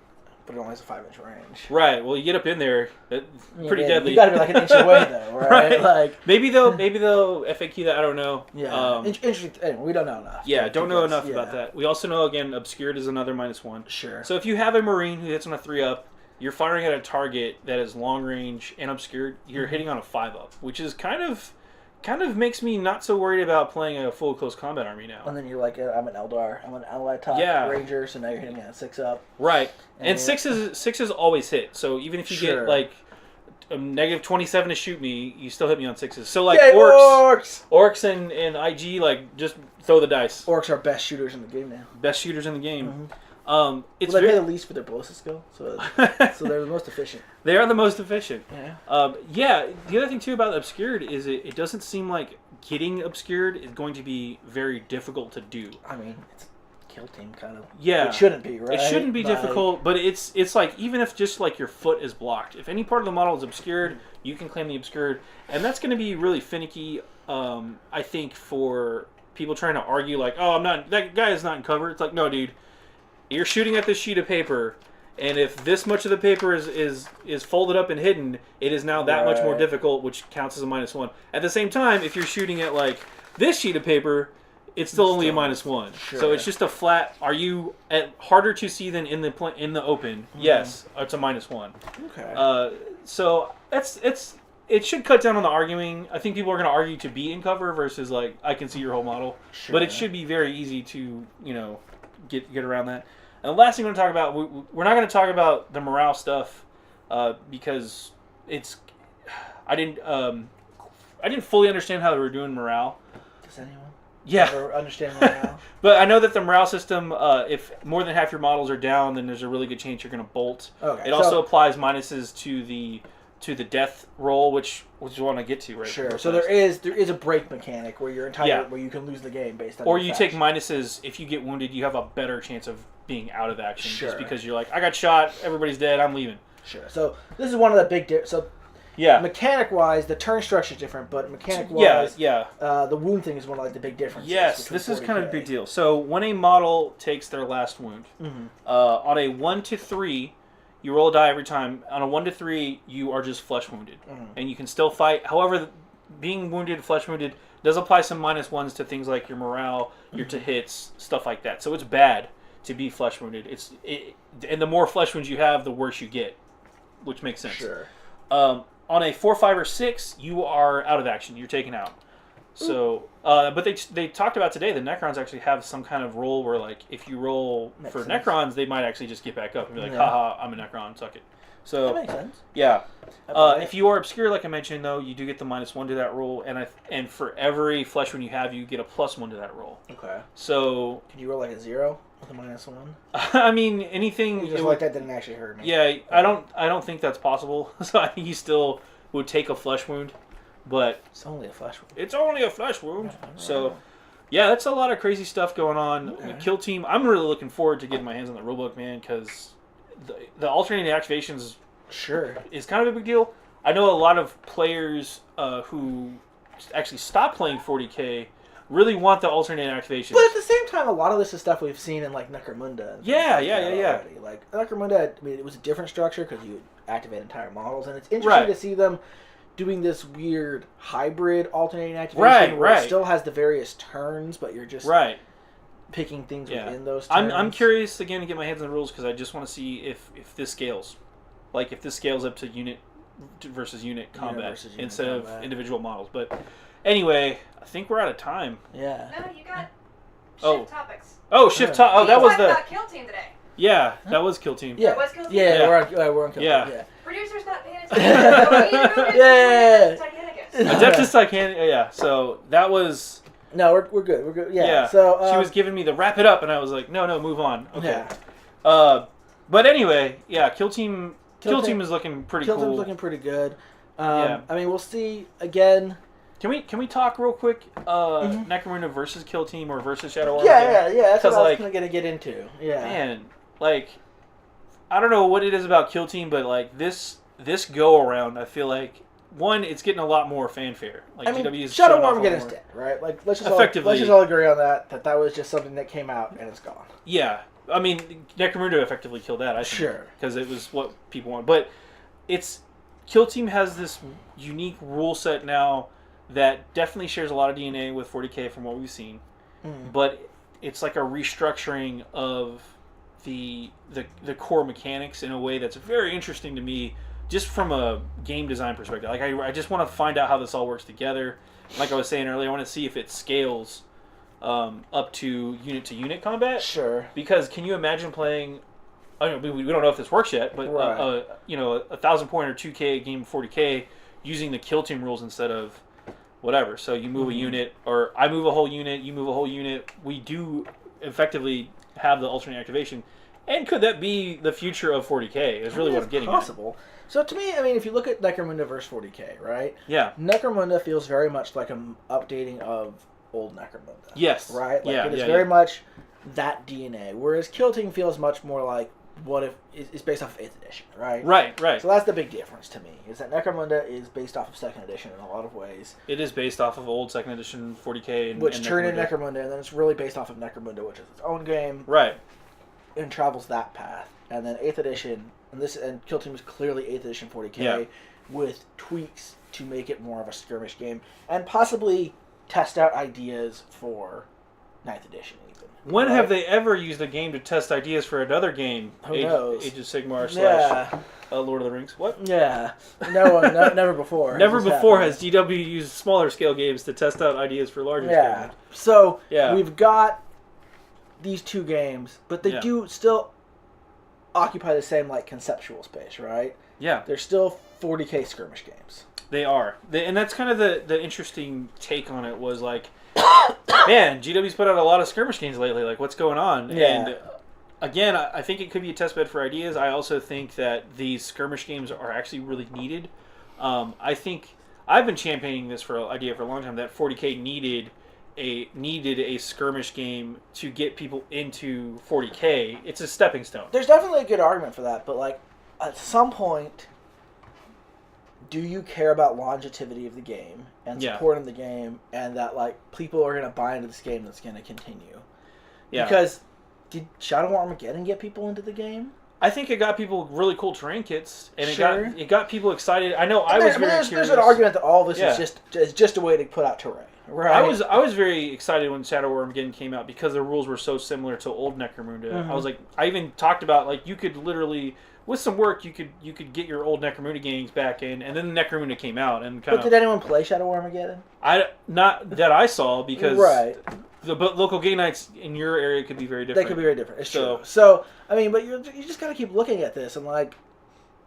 But it only has a 5-inch range. Right. Well, you get up in there, pretty deadly. You got to be like an inch away, though, right? Like maybe they'll FAQ that. I don't know. Yeah. Interesting. Anyway, we don't know enough. Yeah, don't know enough about that. We also know again, obscured is another -1. Sure. So if you have a Marine who hits on a 3-up, you're firing at a target that is long range and obscured, you're hitting on a 5-up, which is kind of makes me not so worried about playing a full close combat army now. And then you're like, I'm an Eldar, I'm an ally top ranger, so now you're hitting at a 6-up. Right, and sixes always hit. So even if you get like a -27 to shoot me, you still hit me on 6s. So like orcs and IG, like just throw the dice. Orcs are best shooters in the game now. Best shooters in the game. Mm-hmm. It's they pay the least for their BoLS skill, so they're the most efficient. They are the most efficient. Yeah. The other thing too about obscured is it doesn't seem like getting obscured is going to be very difficult to do. I mean, it's a kill team kind of. Yeah. It shouldn't be, right? It shouldn't be difficult, but it's like even if just like your foot is blocked, if any part of the model is obscured, you can claim the obscured, and that's going to be really finicky. I think for people trying to argue like, oh, that guy is not in cover. It's like, no, dude. You're shooting at this sheet of paper, and if this much of the paper is folded up and hidden, it is now that much more difficult, which counts as a -1. At the same time, if you're shooting at like this sheet of paper, it's still only a -1. Sure. So it's just a flat. Are you harder to see than in the open? Mm-hmm. Yes, it's a -1. Okay. So it should cut down on the arguing. I think people are going to argue to be in cover versus like I can see your whole model, but it should be very easy to get around that. And the last thing we're going to talk about, we're not going to talk about the morale stuff because I didn't fully understand how they were doing morale. Does anyone? Yeah. Ever understand morale? But I know that the morale system, if more than half your models are down, then there's a really good chance you're going to bolt. Okay. It also applies minuses to the death roll, which you want to get to, right? Sure. So there is a break mechanic where you're entitled where you can lose the game based on. Or you take minuses if you get wounded. You have a better chance of being out of action just because you're like, I got shot, everybody's dead, I'm leaving. Sure. So this is one of the big mechanic wise, the turn structure is different, but mechanic wise, the wound thing is one of like the big differences. Yes, this is kind of a big deal. So when a model takes their last wound, on a 1 to 3. You roll a die every time. On a 1 to 3, you are just flesh wounded, and you can still fight. However, being wounded, flesh wounded, does apply some -1s to things like your morale, your to hits, stuff like that. So it's bad to be flesh wounded. And the more flesh wounds you have, the worse you get, which makes sense. Sure. On a 4, 5, or 6, you are out of action. You're taken out. So, but they talked about today the Necrons actually have some kind of roll where, like, if you roll for Necrons, they might actually just get back up and be like, haha, I'm a Necron, suck it. So, that makes sense. Yeah. If you are obscure, like I mentioned, though, you do get the -1 to that roll, and for every flesh wound you have, you get a +1 to that roll. Okay. So, can you roll like a 0 with a -1? I mean, anything like that didn't actually hurt me. Yeah, I don't think that's possible. So I think you still would take a flesh wound. But it's only a flesh wound. It's only a flesh wound. So, yeah, that's a lot of crazy stuff going on. Okay. Kill Team, I'm really looking forward to getting my hands on the rulebook, man, because the alternating activations is kind of a big deal. I know a lot of players who actually stopped playing 40K really want the alternating activations. But at the same time, a lot of this is stuff we've seen in, like, Necromunda. Yeah. Like, Necromunda, I mean, it was a different structure because you activate entire models, and it's interesting to see them doing this weird hybrid alternating activation where it still has the various turns, but you're just picking things within those turns. I'm curious, again, to get my hands on the rules because I just want to see if this scales. Like, if this scales up to unit versus unit combat instead of individual models. But anyway, I think we're out of time. Yeah. No, you got shift topics. Oh, shift topics. Oh, that was the... about Kill Team today. Yeah, that was Kill Team. Yeah, that was Kill Team? Yeah, we're on Kill Team. Yeah. Producer's not paying attention. Yeah. Adeptus Titanicus. Yeah. So that was. No, we're good. We're good. Yeah. So she was giving me the wrap it up, and I was like, no, move on. Okay. Yeah. But anyway, yeah, Kill Team is looking pretty cool. Kill Team's looking pretty good. I mean, we'll see again. Can we talk real quick? Necromunda versus Kill Team or versus Shadow Warrior? Yeah. That's what I was going to get into. Yeah. Man, like, I don't know what it is about Kill Team, but like this go around, I feel like one, it's getting a lot more fanfare. Like, I mean, GW's Shadow Warrior is dead, right? Like, let's just all agree on that was just something that came out and it's gone. Yeah, I mean, Necromunda effectively killed that. I think, because it was what people want. But Kill Team has this unique rule set now that definitely shares a lot of DNA with 40K from what we've seen. But it's like a restructuring of the core mechanics in a way that's very interesting to me, just from a game design perspective. Like I just want to find out how this all works together. Like I was saying earlier, I want to see if it scales up to unit combat. Sure. Because can you imagine playing? I mean, we don't know if this works yet, but right. a 1,000-point or 2K game 40K using the kill team rules instead of whatever. So you move a unit, or I move a whole unit, you move a whole unit. We do effectively have the alternate activation. And could that be the future of 40K? Is really what I'm getting possible. So to me, I mean, if you look at Necromunda versus 40K, right? Yeah. Necromunda feels very much like an updating of old Necromunda. Yes. Right? Like it is very much that DNA. Whereas Kill Team feels much more like what if it's based off of 8th edition, right? Right. So that's the big difference to me, is that Necromunda is based off of 2nd edition in a lot of ways. It is based off of old 2nd edition 40K which turned into Necromunda, and then it's really based off of Necromunda, which is its own game. Right. And travels that path. And then 8th edition, and Kill Team is clearly 8th edition 40K with tweaks to make it more of a skirmish game, and possibly test out ideas for 9th edition even. When have they ever used a game to test ideas for another game? Who knows? Age of Sigmar / Lord of the Rings. What? Yeah. No one, never before. Never before has GW used smaller scale games to test out ideas for larger scale games. So we've got these two games, but they do still occupy the same like conceptual space, right? Yeah. They're still 40K skirmish games. They are. And that's kind of the interesting take on it was like, man, GW's put out a lot of skirmish games lately. Like, what's going on? Yeah. And again, I think it could be a testbed for ideas. I also think that these skirmish games are actually really needed. I think I've been championing this idea for a long time that 40K needed a skirmish game to get people into 40K. It's a stepping stone. There's definitely a good argument for that, but like at some point, do you care about longevity of the game and supporting the game, and that like people are going to buy into this game that's going to continue? Yeah. Because did Shadow Armageddon get people into the game? I think it got people really cool terrain kits, and it got people excited. I know I was very curious. There's an argument that all this is just a way to put out terrain. Right. I was very excited when Shadow Armageddon came out because the rules were so similar to old Necromunda. I was like, I even talked about like you could literally, with some work, you could get your old Necromunda games back in, and then Necromunda came out and kind of. But did anyone play Shadow Armageddon? Not that I saw, because but local game nights in your area could be very different. They could be very different. It's true. So I mean, but you just got to keep looking at this and like,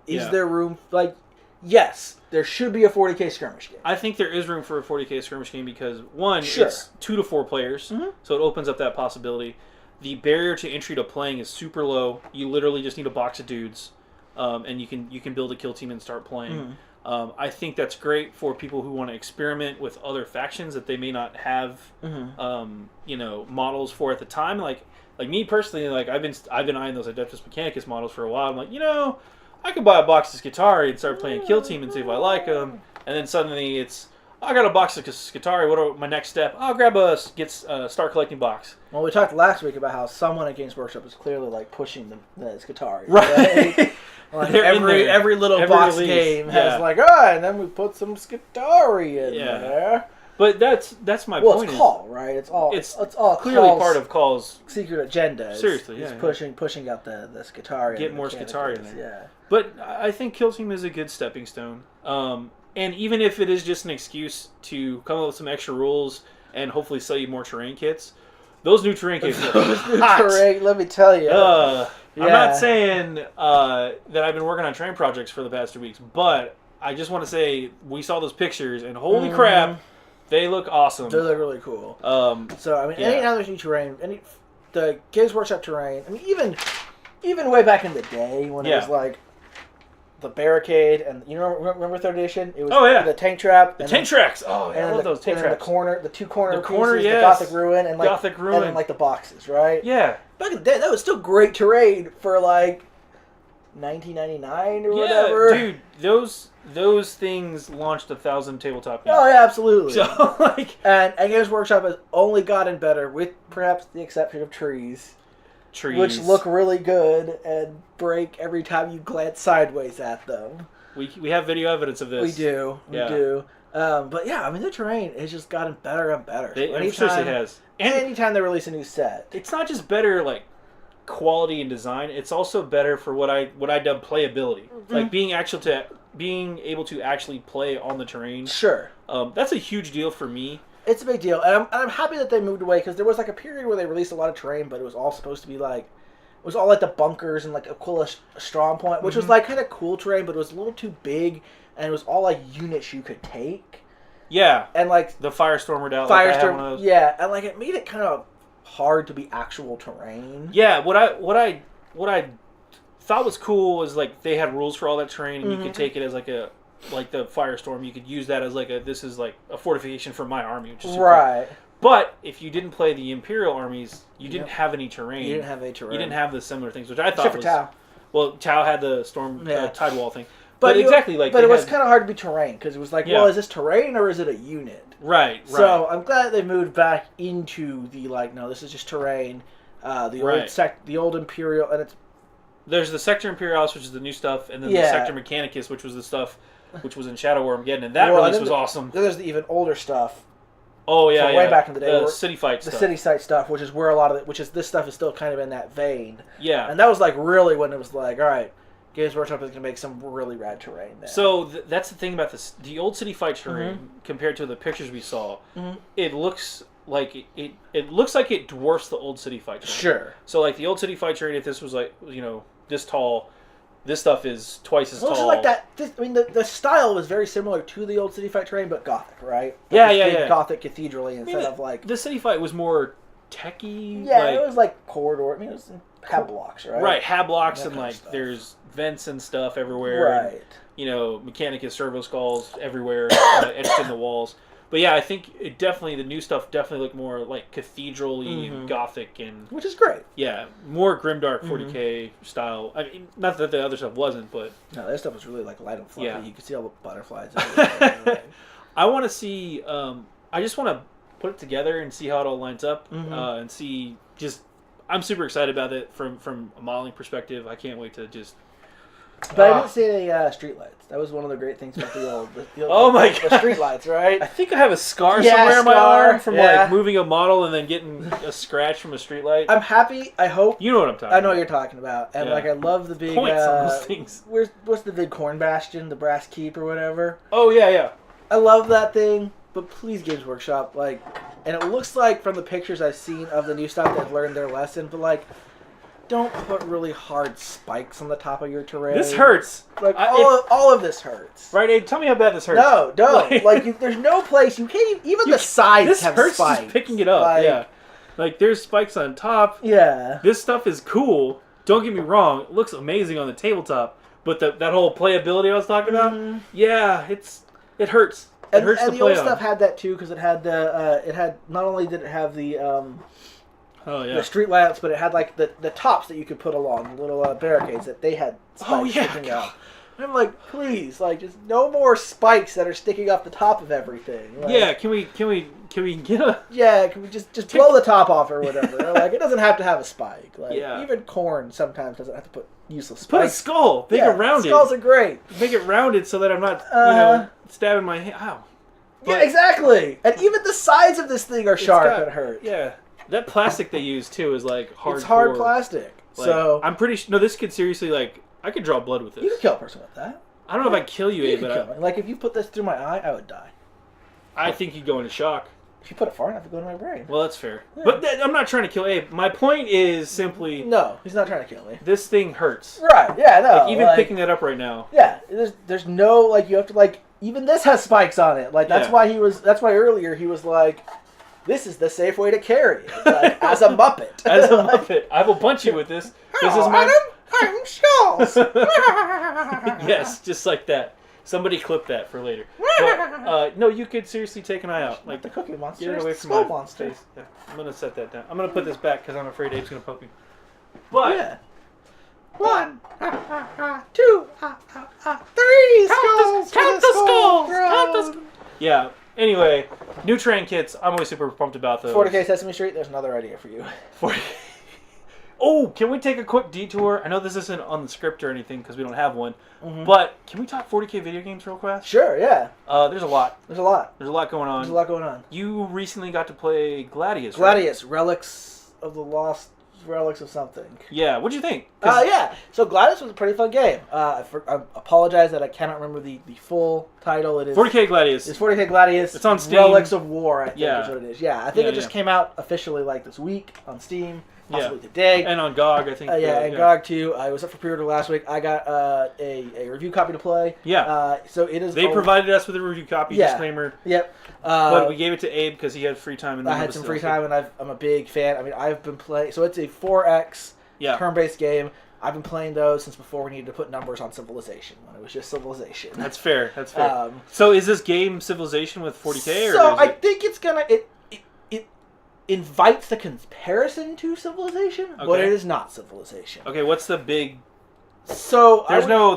is there room like? Yes, there should be a 40K skirmish game. I think there is room for a 40K skirmish game because, one, it's 2 to 4 players, so it opens up that possibility. The barrier to entry to playing is super low. You literally just need a box of dudes, and you can build a kill team and start playing. I think that's great for people who want to experiment with other factions that they may not have, models for at the time. Like me personally, like I've been eyeing those Adeptus Mechanicus models for a while. I'm like, I could buy a box of Skitarii and start playing Kill Team and see if I like them. And then suddenly I got a box of Skitarii. What are my next step? I'll grab start collecting box. Well, we talked last week about how someone at Games Workshop is clearly like pushing the Skitarii. Right. Like every little box release game has and then we put some Skitarii in there. But that's my point. Well, it's Call, right? It's all clearly part of Call's secret agenda. Seriously, it's pushing out the Skitarii. Get more Skitarii in there. Yeah. But I think Kill Team is a good stepping stone. And even if it is just an excuse to come up with some extra rules and hopefully sell you more terrain kits, those new terrain kits are hot. Terrain, let me tell you. I'm not saying that I've been working on terrain projects for the past 2 weeks, but I just want to say we saw those pictures and holy crap, they look awesome. They look really cool. So I mean, any other new terrain, the Games Workshop terrain. I mean, even way back in the day when it was like the barricade and remember 3rd edition? It was the tank trap. The tank tracks. Oh, I love those tank traps. The two corner pieces, the Gothic Ruin, and then like the boxes, right? Yeah. Back in the day, that was still great terrain for like $19.99 or whatever. Dude, those things launched 1,000 tabletop games. Oh yeah, absolutely. So and Games Workshop has only gotten better, with perhaps the exception of trees, which look really good and break every time you glance sideways at them. We have video evidence of this. We do. But yeah, I mean the terrain has just gotten better and better. It seriously has. And anytime they release a new set, it's not just better like quality and design, it's also better for what I dub playability. Like being able to actually play on the terrain. Sure. That's a huge deal for me. It's a big deal, and I'm happy that they moved away, because there was like a period where they released a lot of terrain, but it was all supposed to be like, it was all like the bunkers and like Aquila Strong Point, which was like kind of cool terrain, but it was a little too big, and it was all like units you could take. Yeah, and like the Firestorm redoubt. Firestorm, yeah, and like it made it kind of hard to be actual terrain. Yeah, what I thought was cool was like they had rules for all that terrain, and you could take it as like the Firestorm. You could use that as like this is like a fortification for my army, which is super right. Cool. But if you didn't play the Imperial armies, you didn't have any terrain. You didn't have any terrain. You didn't have the similar things, which I thought except for Tau. Well, Tau had the storm tide wall thing, but exactly like. But it was kind of hard to be terrain because it was like, well, is this terrain or is it a unit? Right. So I'm glad they moved back into the like, no, this is just terrain. The old Imperial, and it's. There's the Sector Imperialis, which is the new stuff, and then the Sector Mechanicus, which was the stuff which was in Shadow War Armageddon, and that release was awesome. Then there's the even older stuff. Oh yeah, way back in the day, the city fight stuff. The city site stuff, which is where a lot of this stuff is still kind of in that vein. Yeah, and that was like really when it was like, all right, Games Workshop is gonna make some really rad terrain there. So that's the thing about this: the old city fight terrain compared to the pictures we saw, it looks like it looks like it dwarfs the old city fight terrain. Sure. So like the old city fight terrain, if this was like this tall. This stuff is twice as tall. It's like that. The style was very similar to the old City Fight terrain, but Gothic, right? Like big Gothic cathedral-y instead of like... The City Fight was more techy. Yeah, it was like corridor. I mean, it was hab blocks, right? Right, hab blocks, and like there's vents and stuff everywhere. Right. And, Mechanicus servo skulls everywhere, etched in the walls. But yeah, I think the new stuff definitely looked more like cathedral-y and Gothic, and which is great. Yeah, more grimdark 40K style. I mean, not that the other stuff wasn't, but no, that stuff was really like light and fluffy. Yeah. You could see all the butterflies. I want to see. I just want to put it together and see how it all lines up, and see. I'm super excited about it from a modeling perspective. I can't wait to just. But I didn't see any streetlights. That was one of the great things about the old oh my god, the streetlights, right? I think I have a scar somewhere on my arm from like moving a model and then getting a scratch from a streetlight. I'm happy. I hope you know what I'm talking about. I know what you're talking about, and like I love the big points on those things. What's the big corn bastion, the brass keep or whatever? Oh yeah. I love that thing, but please, Games Workshop, like, and it looks like from the pictures I've seen of the new stuff they've learned their lesson, but like. Don't put really hard spikes on the top of your terrain. This hurts. Like all of this hurts. Right, Abe? Tell me how bad this hurts. No, don't. There's no place you can't even the sides have hurts spikes. Just picking it up. Yeah, like there's spikes on top. Yeah. This stuff is cool. Don't get me wrong. It looks amazing on the tabletop, but that whole playability I was talking about. Yeah, it hurts. It hurts to play on. And the old stuff had that too because it had not only did it have the the street lamps, but it had like the tops that you could put along, the little barricades that they had spikes sticking out. And I'm like, please, like just no more spikes that are sticking off the top of everything. Like, yeah, can we get a? Yeah, can we just blow the top off or whatever? Like it doesn't have to have a spike. Like even corn sometimes doesn't have to put useless spikes. Put a skull, make it rounded. Skulls are great. Make it rounded so that I'm not stabbing my hand. Ow. Yeah, exactly. And even the sides of this thing are sharp and hurt. Yeah. That plastic they use too is like hard. It's hard plastic. Like, so I'm pretty sure. No, this could seriously I could draw blood with this. You could kill a person with that. I don't know if I'd kill you, Abe, but like if you put this through my eye, I would die. I think you'd go into shock. If you put it far enough, it'd go into my brain. Well, that's fair. Yeah. But I'm not trying to kill Abe. My point is simply. No, he's not trying to kill me. This thing hurts. Right? Yeah, no. Like, even picking that up right now. Yeah, there's no you have to even this has spikes on it. Like that's why earlier he was like. This is the safe way to carry it, as a Muppet. As a Muppet. I will punch you with this. This is my... I'm Skulls. Yes, just like that. Somebody clip that for later. But, no, you could seriously take an eye out. Like the Cookie Monster. Get it away from my monster. Face. Yeah, I'm going to set that down. I'm going to put this back because I'm afraid Abe's going to poke me. But... Yeah. 1, 2, 3 skulls. Count the skulls. Count the skulls. Yeah. Anyway, new terrain kits. I'm always super pumped about those. 40K Sesame Street. There's another idea for you. 40. Oh, can we take a quick detour? I know this isn't on the script or anything because we don't have one. But can we talk 40K video games real fast? Sure. Yeah. There's a lot. There's a lot going on. There's a lot going on. You recently got to play Gladius. Gladius, right? Relics of the Lost Relics of something. Yeah, what'd you think? Yeah, so Gladius was a pretty fun game. I apologize that I cannot remember the full title. It is 40K Gladius. It's 40K Gladius. It's on Steam. Relics of War, I think is what it is. Yeah, I think it just came out officially like this week on Steam. Possibly today. And on GOG, I think. And GOG too. I was up for pre-order last week. I got a review copy to play. Yeah. So it is. They provided us with a review copy. Disclaimer. Yep. But we gave it to Abe because he had free time. I had some free time, and I'm a big fan. I mean, I've been playing. So it's a 4X turn-based game. I've been playing those since before we needed to put numbers on Civilization, when it was just Civilization. That's fair. That's fair. So is this game Civilization with 40K? So I think it's gonna it invites the comparison to Civilization, but it is not Civilization. Okay, what's the big? So there's no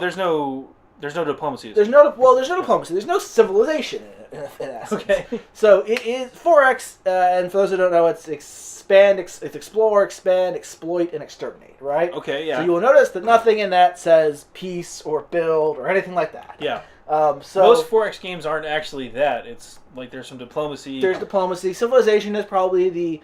diplomacy. There's no diplomacy. There's no civilization in essence. Okay. So it is 4X, and for those who don't know, it's expand, it's explore, expand, exploit, and exterminate. Right. Okay. Yeah. So you will notice that nothing in that says peace or build or anything like that. Yeah. So most 4X games aren't actually that. It's like there's some diplomacy. There's diplomacy. Civilization is probably the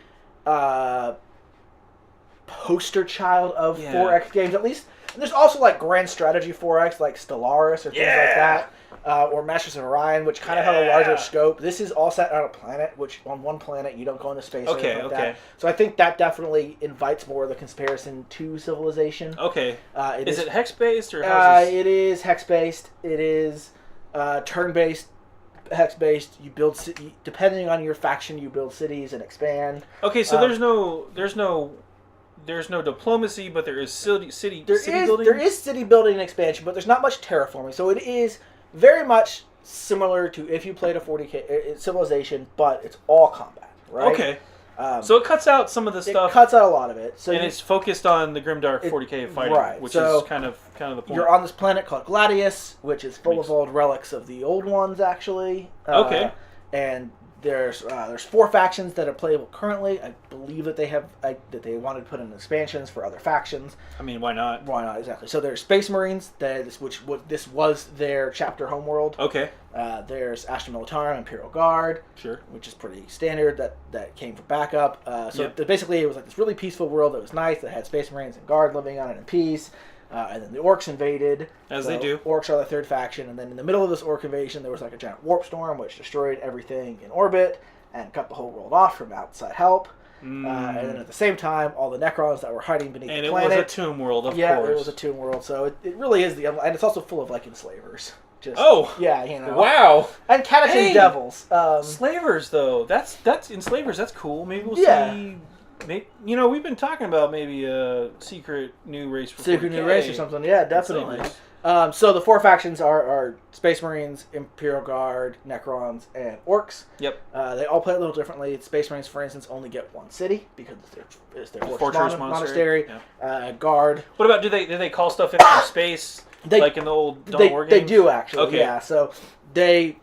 poster child of 4X games, at least. And there's also like Grand Strategy 4X, like Stellaris or things like that, or Masters of Orion, which kind of have a larger scope. This is all set on a planet, which on one planet you don't go into space or anything like that. So I think that definitely invites more of the comparison to Civilization. Okay. Is it hex-based or it is hex-based. It is turn-based, hex-based. You build depending on your faction, you build cities and expand. Okay, so there's no diplomacy, but there is city building? There is city building and expansion, but there's not much terraforming. So it is very much similar to if you played a 40K Civilization, but it's all combat, right? Okay. So it cuts out some of the stuff. It cuts out a lot of it. So it's focused on the grimdark 40K fighting, which is kind of the point. You're on this planet called Gladius, which is full of old relics of the old ones, actually. Okay. And there's 4 factions that are playable currently. I believe that that they wanted to put in expansions for other factions. I mean, why not? Why not, exactly. So there's Space Marines, this was their chapter homeworld. Okay. There's Astra Militarum, Imperial Guard. Sure. Which is pretty standard, that came for backup. Basically it was like this really peaceful world that was nice, that had Space Marines and Guard living on it in peace. And then the Orcs invaded. As they do. Orcs are the third faction. And then in the middle of this Orc invasion, there was like a giant warp storm, which destroyed everything in orbit and cut the whole world off from outside help. And then at the same time, all the Necrons that were hiding beneath the planet. And it was a tomb world, of course. Yeah, it was a tomb world. So it really is and it's also full of like enslavers. Yeah, you know. Wow. And cateching devils. Slavers, though. That's enslavers. That's cool. Maybe we'll see. We've been talking about maybe a secret new race for 40K. Secret new race or something. Yeah, definitely. So the 4 factions are Space Marines, Imperial Guard, Necrons, and Orcs. Yep. They all play a little differently. Space Marines, for instance, only get one city because it's their fortress monastery. Yeah. Guard. What about do they call stuff in from space? Like in the old Dawn War games? They do actually. Okay. Yeah. So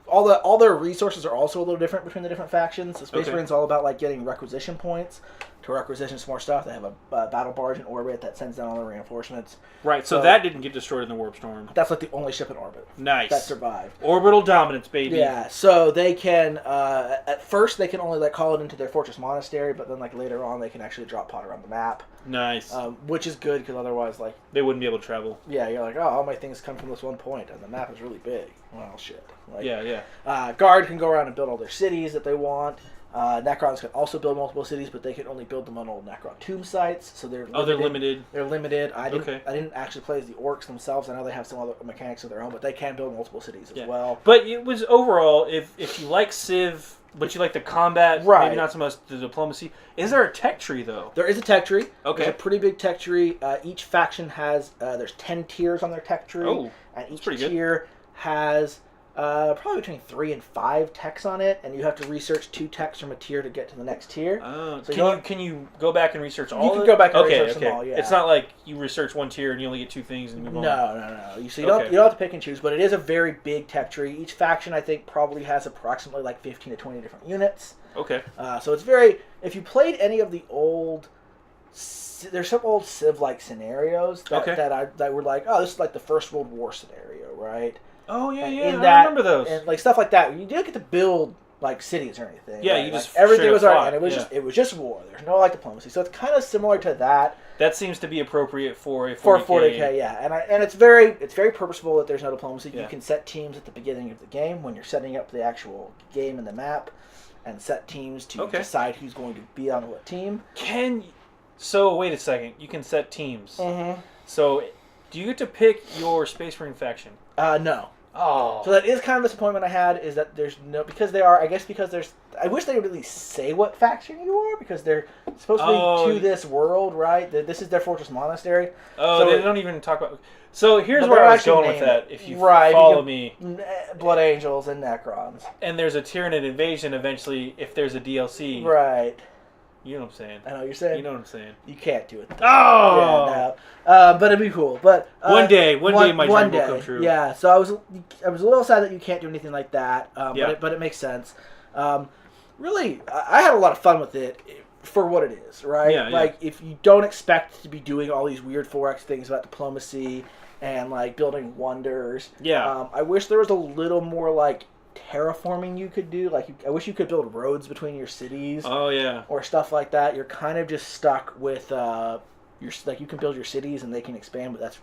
all their resources are also a little different between the different factions. The Space Marines all about like getting requisition points to requisition some more stuff. They have a battle barge in orbit that sends down all the reinforcements. Right, so that didn't get destroyed in the warp storm. That's like the only ship in orbit. Nice. That survived. Orbital dominance, baby. Yeah, so they can, at first they can only like call it into their fortress monastery, but then like later on they can actually drop pod around the map. Nice. Which is good because otherwise like... They wouldn't be able to travel. Yeah, you're like, oh, all my things come from this one point and the map is really big. Well, shit. Like, yeah. Guard can go around and build all their cities that they want. Necrons can also build multiple cities, but they can only build them on old Necron tomb sites, so they're limited. They're limited. They're limited. I didn't actually play as the Orcs themselves. I know they have some other mechanics of their own, but they can build multiple cities as well. But it was overall, if you like Civ, but you like the combat, maybe not so much the diplomacy. Is there a tech tree though? There is a tech tree. Okay. There's a pretty big tech tree. Each faction has there's 10 tiers on their tech tree. Oh, and each tier has probably between 3 and 5 techs on it, and you have to research 2 techs from a tier to get to the next tier. So can you go back and research all? You can go back and research them all. Yeah. It's not like you research one tier and you only get 2 things and you move on. No. You don't have to pick and choose, but it is a very big tech tree. Each faction, I think, probably has approximately like 15 to 20 different units. Okay. So it's very. If you played any of the old. There's some old Civ-like scenarios that were like, oh, this is like the First World War scenario, right? Oh, yeah, I remember those. And like stuff like that. You do get to build like cities or anything. Yeah, right? you just everything straight was up alright, and fought, it was just war. There's no like diplomacy, so it's kind of similar to that. That seems to be appropriate for a 40K. For 40K, yeah, and it's very purposeful that there's no diplomacy. Yeah. You can set teams at the beginning of the game when you're setting up the actual game and the map, and set teams to decide who's going to be on what team. So wait a second, you can set teams. Mm-hmm. So do you get to pick your Space Marine faction? No. Oh. So that is kind of a disappointment I had, is that there's no, because there's, I wish they would at least say what faction you are, because they're supposed to be to this world, right? This is their fortress monastery. Oh, so they don't even talk about... So here's where I was going with that, if you follow me. Blood Angels and Necrons. And there's a Tyranid invasion eventually, if there's a DLC. Right. You know what I'm saying. I know what you're saying. You know what I'm saying. You can't do it. Oh! Yeah, no. But it'd be cool. But one day my dream will come true. Yeah. So I was a little sad that you can't do anything like that. But it makes sense. Really, I had a lot of fun with it for what it is, right? Yeah, like if you don't expect to be doing all these weird 4X things about diplomacy and like building wonders. Yeah. I wish there was a little more like terraforming you could do. Like I wish you could build roads between your cities. Oh yeah. Or stuff like that. You're kind of just stuck with you can build your cities and they can expand, but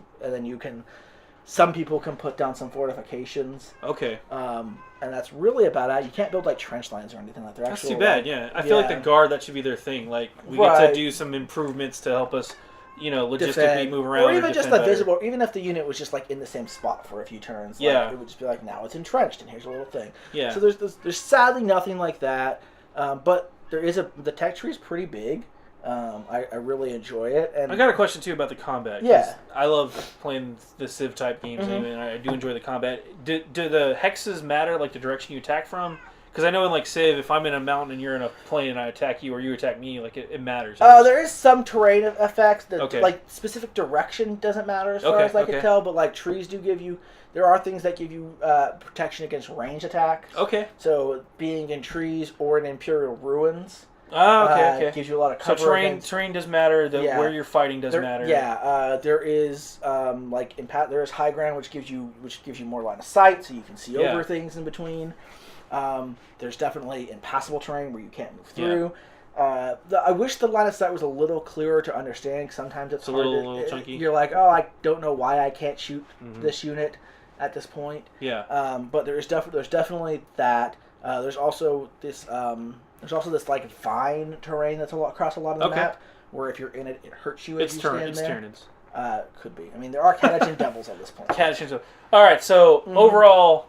some people can put down some fortifications. Okay. And that's really about it. You can't build like trench lines or anything like that. That's too bad. Yeah, I feel like the guard, that should be their thing. Like we get to do some improvements to help us, logistically move around. Or even just the visible. Even if the unit was just like in the same spot for a few turns. Like, it would just be like, now it's entrenched and here's a little thing. Yeah. So there's sadly nothing like that. But there is the tech tree is pretty big. I really enjoy it. And I got a question too about the combat. Yeah. I love playing the Civ type games, and I do enjoy the combat. Do the hexes matter, like the direction you attack from? Because I know in like Civ, if I'm in a mountain and you're in a plain and I attack you or you attack me, like it matters. There is some terrain effects that like specific direction doesn't matter as far as I can tell, but like trees do give you. There are things that give you protection against range attacks. Okay. So being in trees or in Imperial ruins. Oh, okay. Gives you a lot of cover. So terrain does matter. Where you're fighting does matter. Yeah. There is there is high ground, which gives you more line of sight, so you can see over things in between. There's definitely impassable terrain where you can't move through. I wish the line of sight was a little clearer to understand. Sometimes it's a little chunky. You're like, oh, I don't know why I can't shoot this unit at this point. Yeah. But there's definitely that. There's also this like vine terrain that's across a lot of the map, where if you're in it, it hurts you as you stand there. It's Tyranids. Could be. I mean, there are Catachin devils at this point. Catachin. All right. So overall,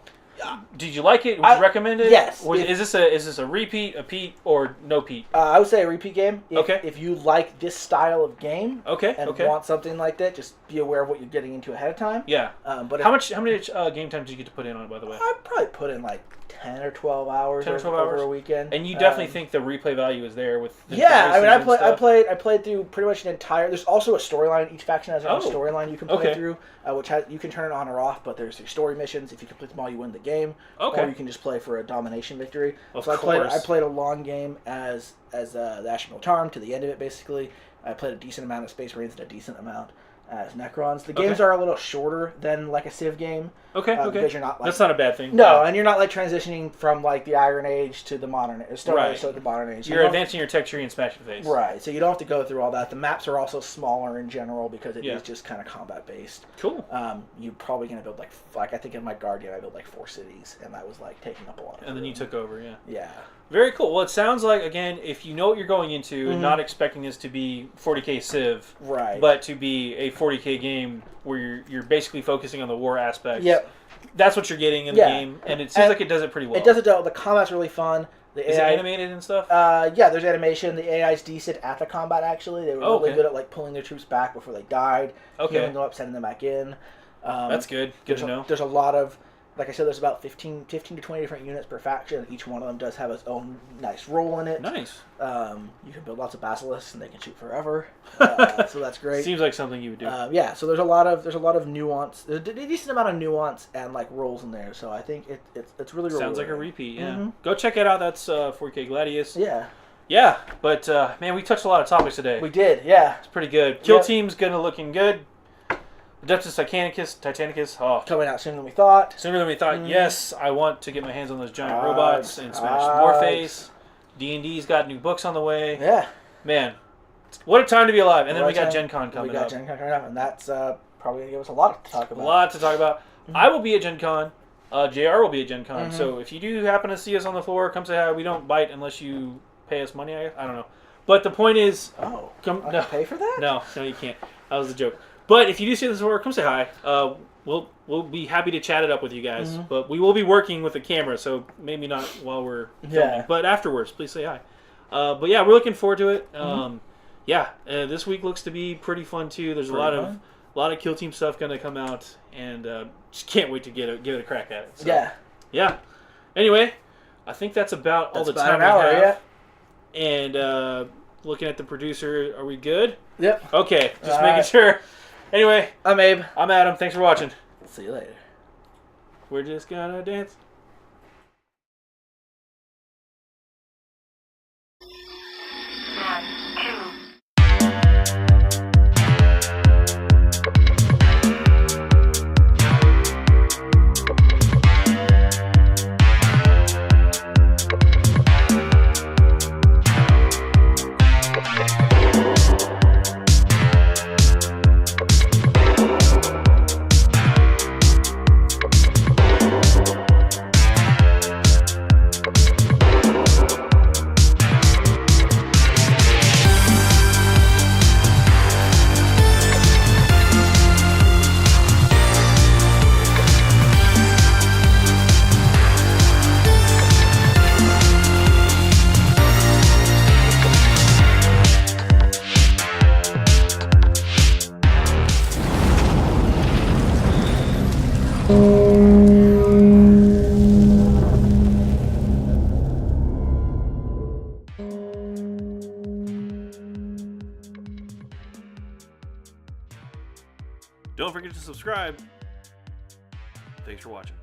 did you like it? Would you recommend it? Yes. Is this a repeat, a Pete, or no Pete? I would say a repeat game. Okay. If you like this style of game, and okay. want something like that, just be aware of what you're getting into ahead of time. Yeah. But how many game time did you get to put in on it, by the way? I probably put in like 10 or 12 hours over a weekend. And you definitely think the replay value is there with the I played through pretty much an entire. There's also a storyline. Each faction has their own storyline you can play through, which you can turn it on or off. But there's your story missions. If you complete them all, you win the game. Or you can just play for a domination victory. I played a long game as the Ashen Miltarm to the end of it. Basically, I played a decent amount of Space Marines and a decent amount as Necrons. The games are a little shorter than like a Civ game. Because you're not like, that's not a bad thing. No, and you're not like transitioning from like the Iron Age to the Modern Age. To the Modern Age. You're advancing your tech tree and smashing face. Right, so you don't have to go through all that. The maps are also smaller in general because it is just kind of combat based. Cool. You're probably gonna build like I think in my Guardian I built like 4 cities, and that was like taking up a lot. And then you took over, Yeah. Very cool. Well, it sounds like, again, if you know what you're going into, not expecting this to be 40K Civ, but to be a 40K game where you're basically focusing on the war aspects. Yep. That's what you're getting in the game, and it seems like it does it pretty well. It does it well. The combat's really fun. Is it animated and stuff? Yeah, there's animation. The AI's decent at the combat, actually. They were really good at like pulling their troops back before they died, healing them up, sending them back in. That's good. Good to know. There's a lot of... Like I said, there's about 15 to 20 different units per faction. Each one of them does have its own nice role in it. Nice. You can build lots of basilisks, and they can shoot forever. So that's great. Seems like something you would do. Yeah. So there's a lot of nuance. There's a decent amount of nuance and like roles in there. So I think it's really sounds like a repeat. Yeah. Go check it out. That's 4K Gladius. Yeah. Yeah, but man, we touched a lot of topics today. We did. Yeah. It's pretty good. Kill team's looking good. Adeptus Titanicus. Oh, Coming out sooner than we thought. sooner than we thought. Yes, I want to get my hands on those giant robots and smash Warface. D&D's got new books on the way. Yeah. Man, what a time to be alive. And then we got Gen Con coming up. We got Gen Con coming up, and that's probably going to give us a lot to talk about. A lot to talk about. I will be at Gen Con. JR will be at Gen Con. So if you do happen to see us on the floor, come say hi. We don't bite unless you pay us money. I don't know. But the point is... Oh, I can pay for that? No, you can't. That was a joke. But if you do see us on the floor, come say hi. We'll be happy to chat it up with you guys. But we will be working with the camera, so maybe not while we're filming. Yeah. But afterwards, please say hi. But yeah, we're looking forward to it. This week looks to be pretty fun too. There's a lot of Kill Team stuff going to come out, and just can't wait to give it a crack at it. So, yeah. Anyway, I think that's about all the time we have. And looking at the producer, are we good? Yep. Okay, just making sure. Anyway, I'm Abe. I'm Adam. Thanks for watching. See you later. We're just gonna dance. Don't forget to subscribe. Thanks for watching.